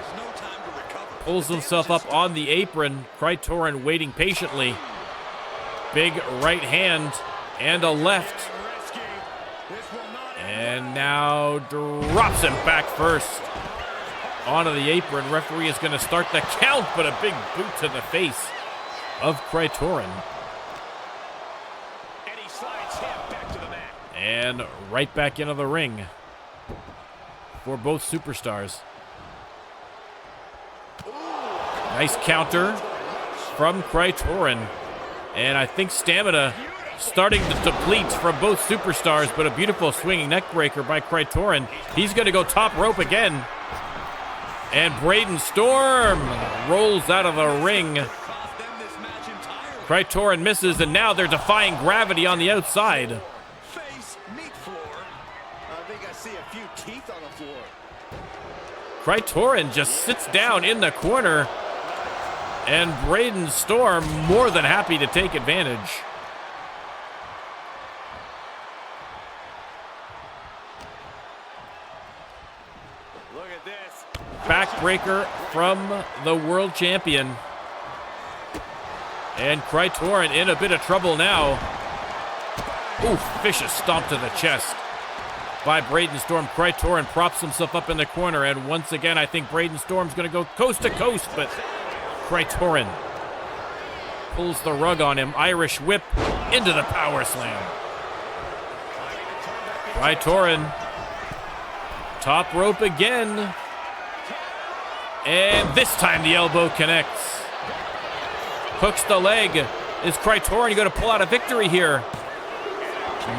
pulls himself up on the apron. Krytorin waiting patiently. Big right hand and a left. And now drops him back first. Onto the apron. Referee is going to start the count, but a big boot to the face of Krytorin. And he slides him back to the mat. And right back into the ring for both superstars. Nice counter from Krytorin. And I think stamina starting to deplete from both superstars, but a beautiful swinging neck breaker by Krytorin. He's going to go top rope again. And Brayden Storm rolls out of the ring. Krytorin misses, and now they're defying gravity on the outside. Face, meat floor. I think I see a few teeth on the floor. Krytorin just sits down in the corner, and Brayden Storm more than happy to take advantage. Look at this. Backbreaker from the world champion. And Krytorin in a bit of trouble now. Ooh, vicious stomp to the chest. by Brayden Storm. Krytorin props himself up in the corner, and once again, I think Brayden Storm's going to go coast to coast, but Krytorin pulls the rug on him. Irish whip into the power slam. Krytorin, top rope again. And this time the elbow connects. Hooks the leg. Is Krytorin going to pull out a victory here?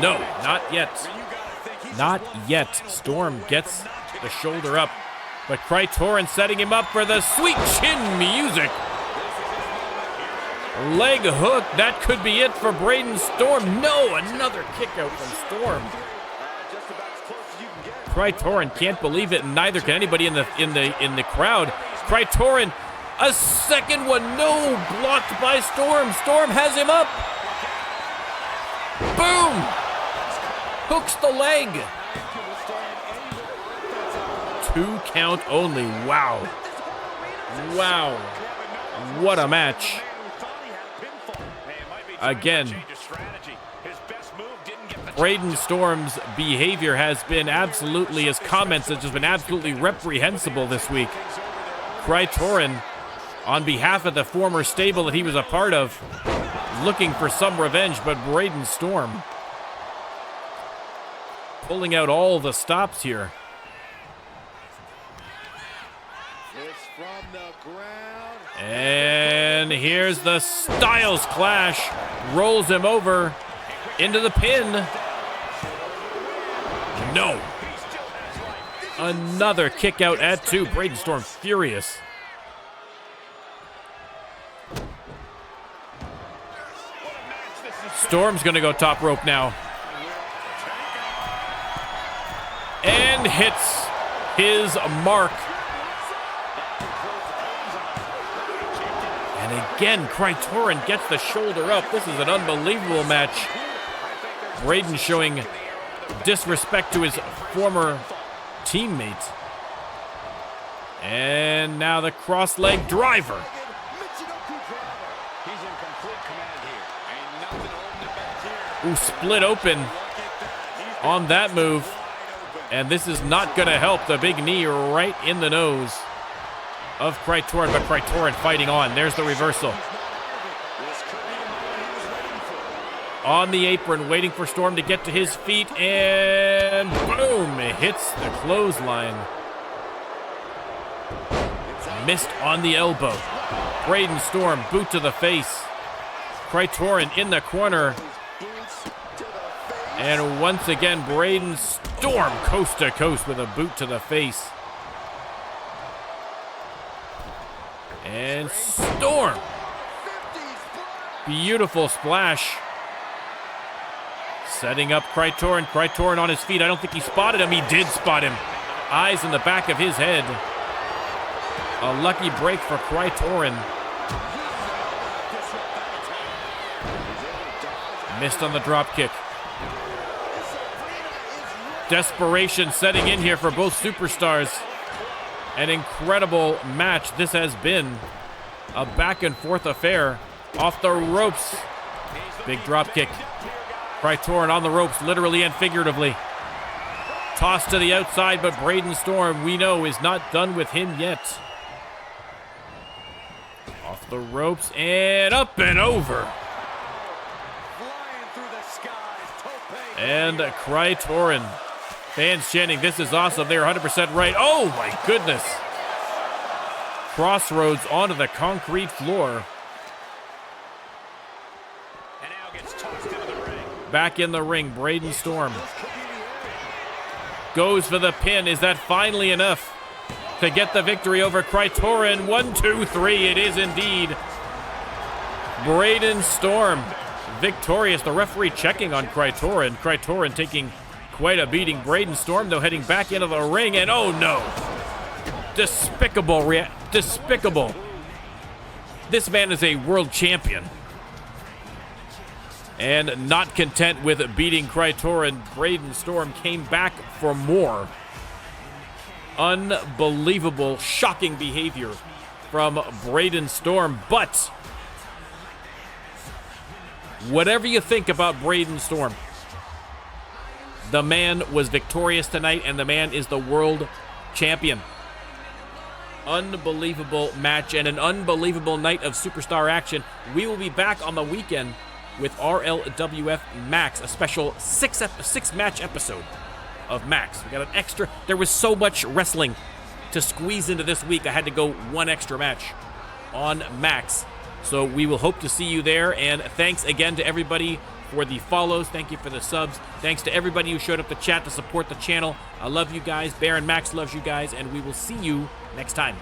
No, not yet. Not yet. Storm gets the shoulder up, but Krytorin setting him up for the sweet chin music. Leg hook. That could be it for Brayden Storm. No, another kick out from Storm. Krytorin can't believe it, and neither can anybody in the crowd. Krytorin, a second one, no, blocked by Storm. Storm has him up. Boom! Hooks the leg. 2 count only. Wow. Wow. What a match. Again, Brayden Storm's behavior has been absolutely, his comments have just been absolutely reprehensible this week. Krytorin, on behalf of the former stable that he was a part of, looking for some revenge, but Brayden Storm pulling out all the stops here. And here's the Styles Clash. Rolls him over into the pin. No. Another kick out at 2. Brayden Storm furious. Storm's going to go top rope now. And hits his mark. And again, Krytorin gets the shoulder up. This is an unbelievable match. Brayden showing disrespect to his former teammate. And now the cross leg driver. Ooh, split open on that move. And this is not going to help. The big knee right in the nose of Krytorin, but Krytorin fighting on. There's the reversal. On the apron, waiting for Storm to get to his feet, and boom, it hits the clothesline. Missed on the elbow. Brayden Storm, boot to the face. Krytorin in the corner. And once again, Brayden Storm coast to coast with a boot to the face. And Storm. Beautiful splash. Setting up Krytorin. Krytorin on his feet. I don't think he spotted him. He did spot him. Eyes in the back of his head. A lucky break for Krytorin. Missed on the drop kick. Desperation setting in here for both superstars. An incredible match this has been. A back and forth affair. Off the ropes. Big drop kick. Krytorin on the ropes, literally and figuratively. Tossed to the outside, but Brayden Storm, we know, is not done with him yet. Off the ropes and up and over. And Krytorin. Fans chanting, this is awesome. They're 100% right. Oh my goodness. Crossroads onto the concrete floor. And now gets tossed into the ring. Back in the ring, Brayden Storm. Goes for the pin. Is that finally enough to get the victory over Krytorin? 1, 2, 3. It is indeed. Brayden Storm victorious. The referee checking on Krytorin. Krytorin taking quite a beating. Brayden Storm, though, heading back into the ring, and oh no! Despicable. Despicable. This man is a world champion. And not content with beating Krytorin, Brayden Storm came back for more. Unbelievable, shocking behavior from Brayden Storm, but whatever you think about Brayden Storm, The man was victorious tonight, and the man is the world champion. Unbelievable match and an unbelievable night of superstar action. We will be back on the weekend with RLWF Max, a special six match episode of Max. We got an extra. There was so much wrestling to squeeze into this week. I had to go one extra match on Max. So we will hope to see you there. And thanks again to everybody for the follows. Thank you for the subs. Thanks to everybody who showed up to chat to support the channel. I love you guys. Bear and Max loves you guys, and we will see you next time.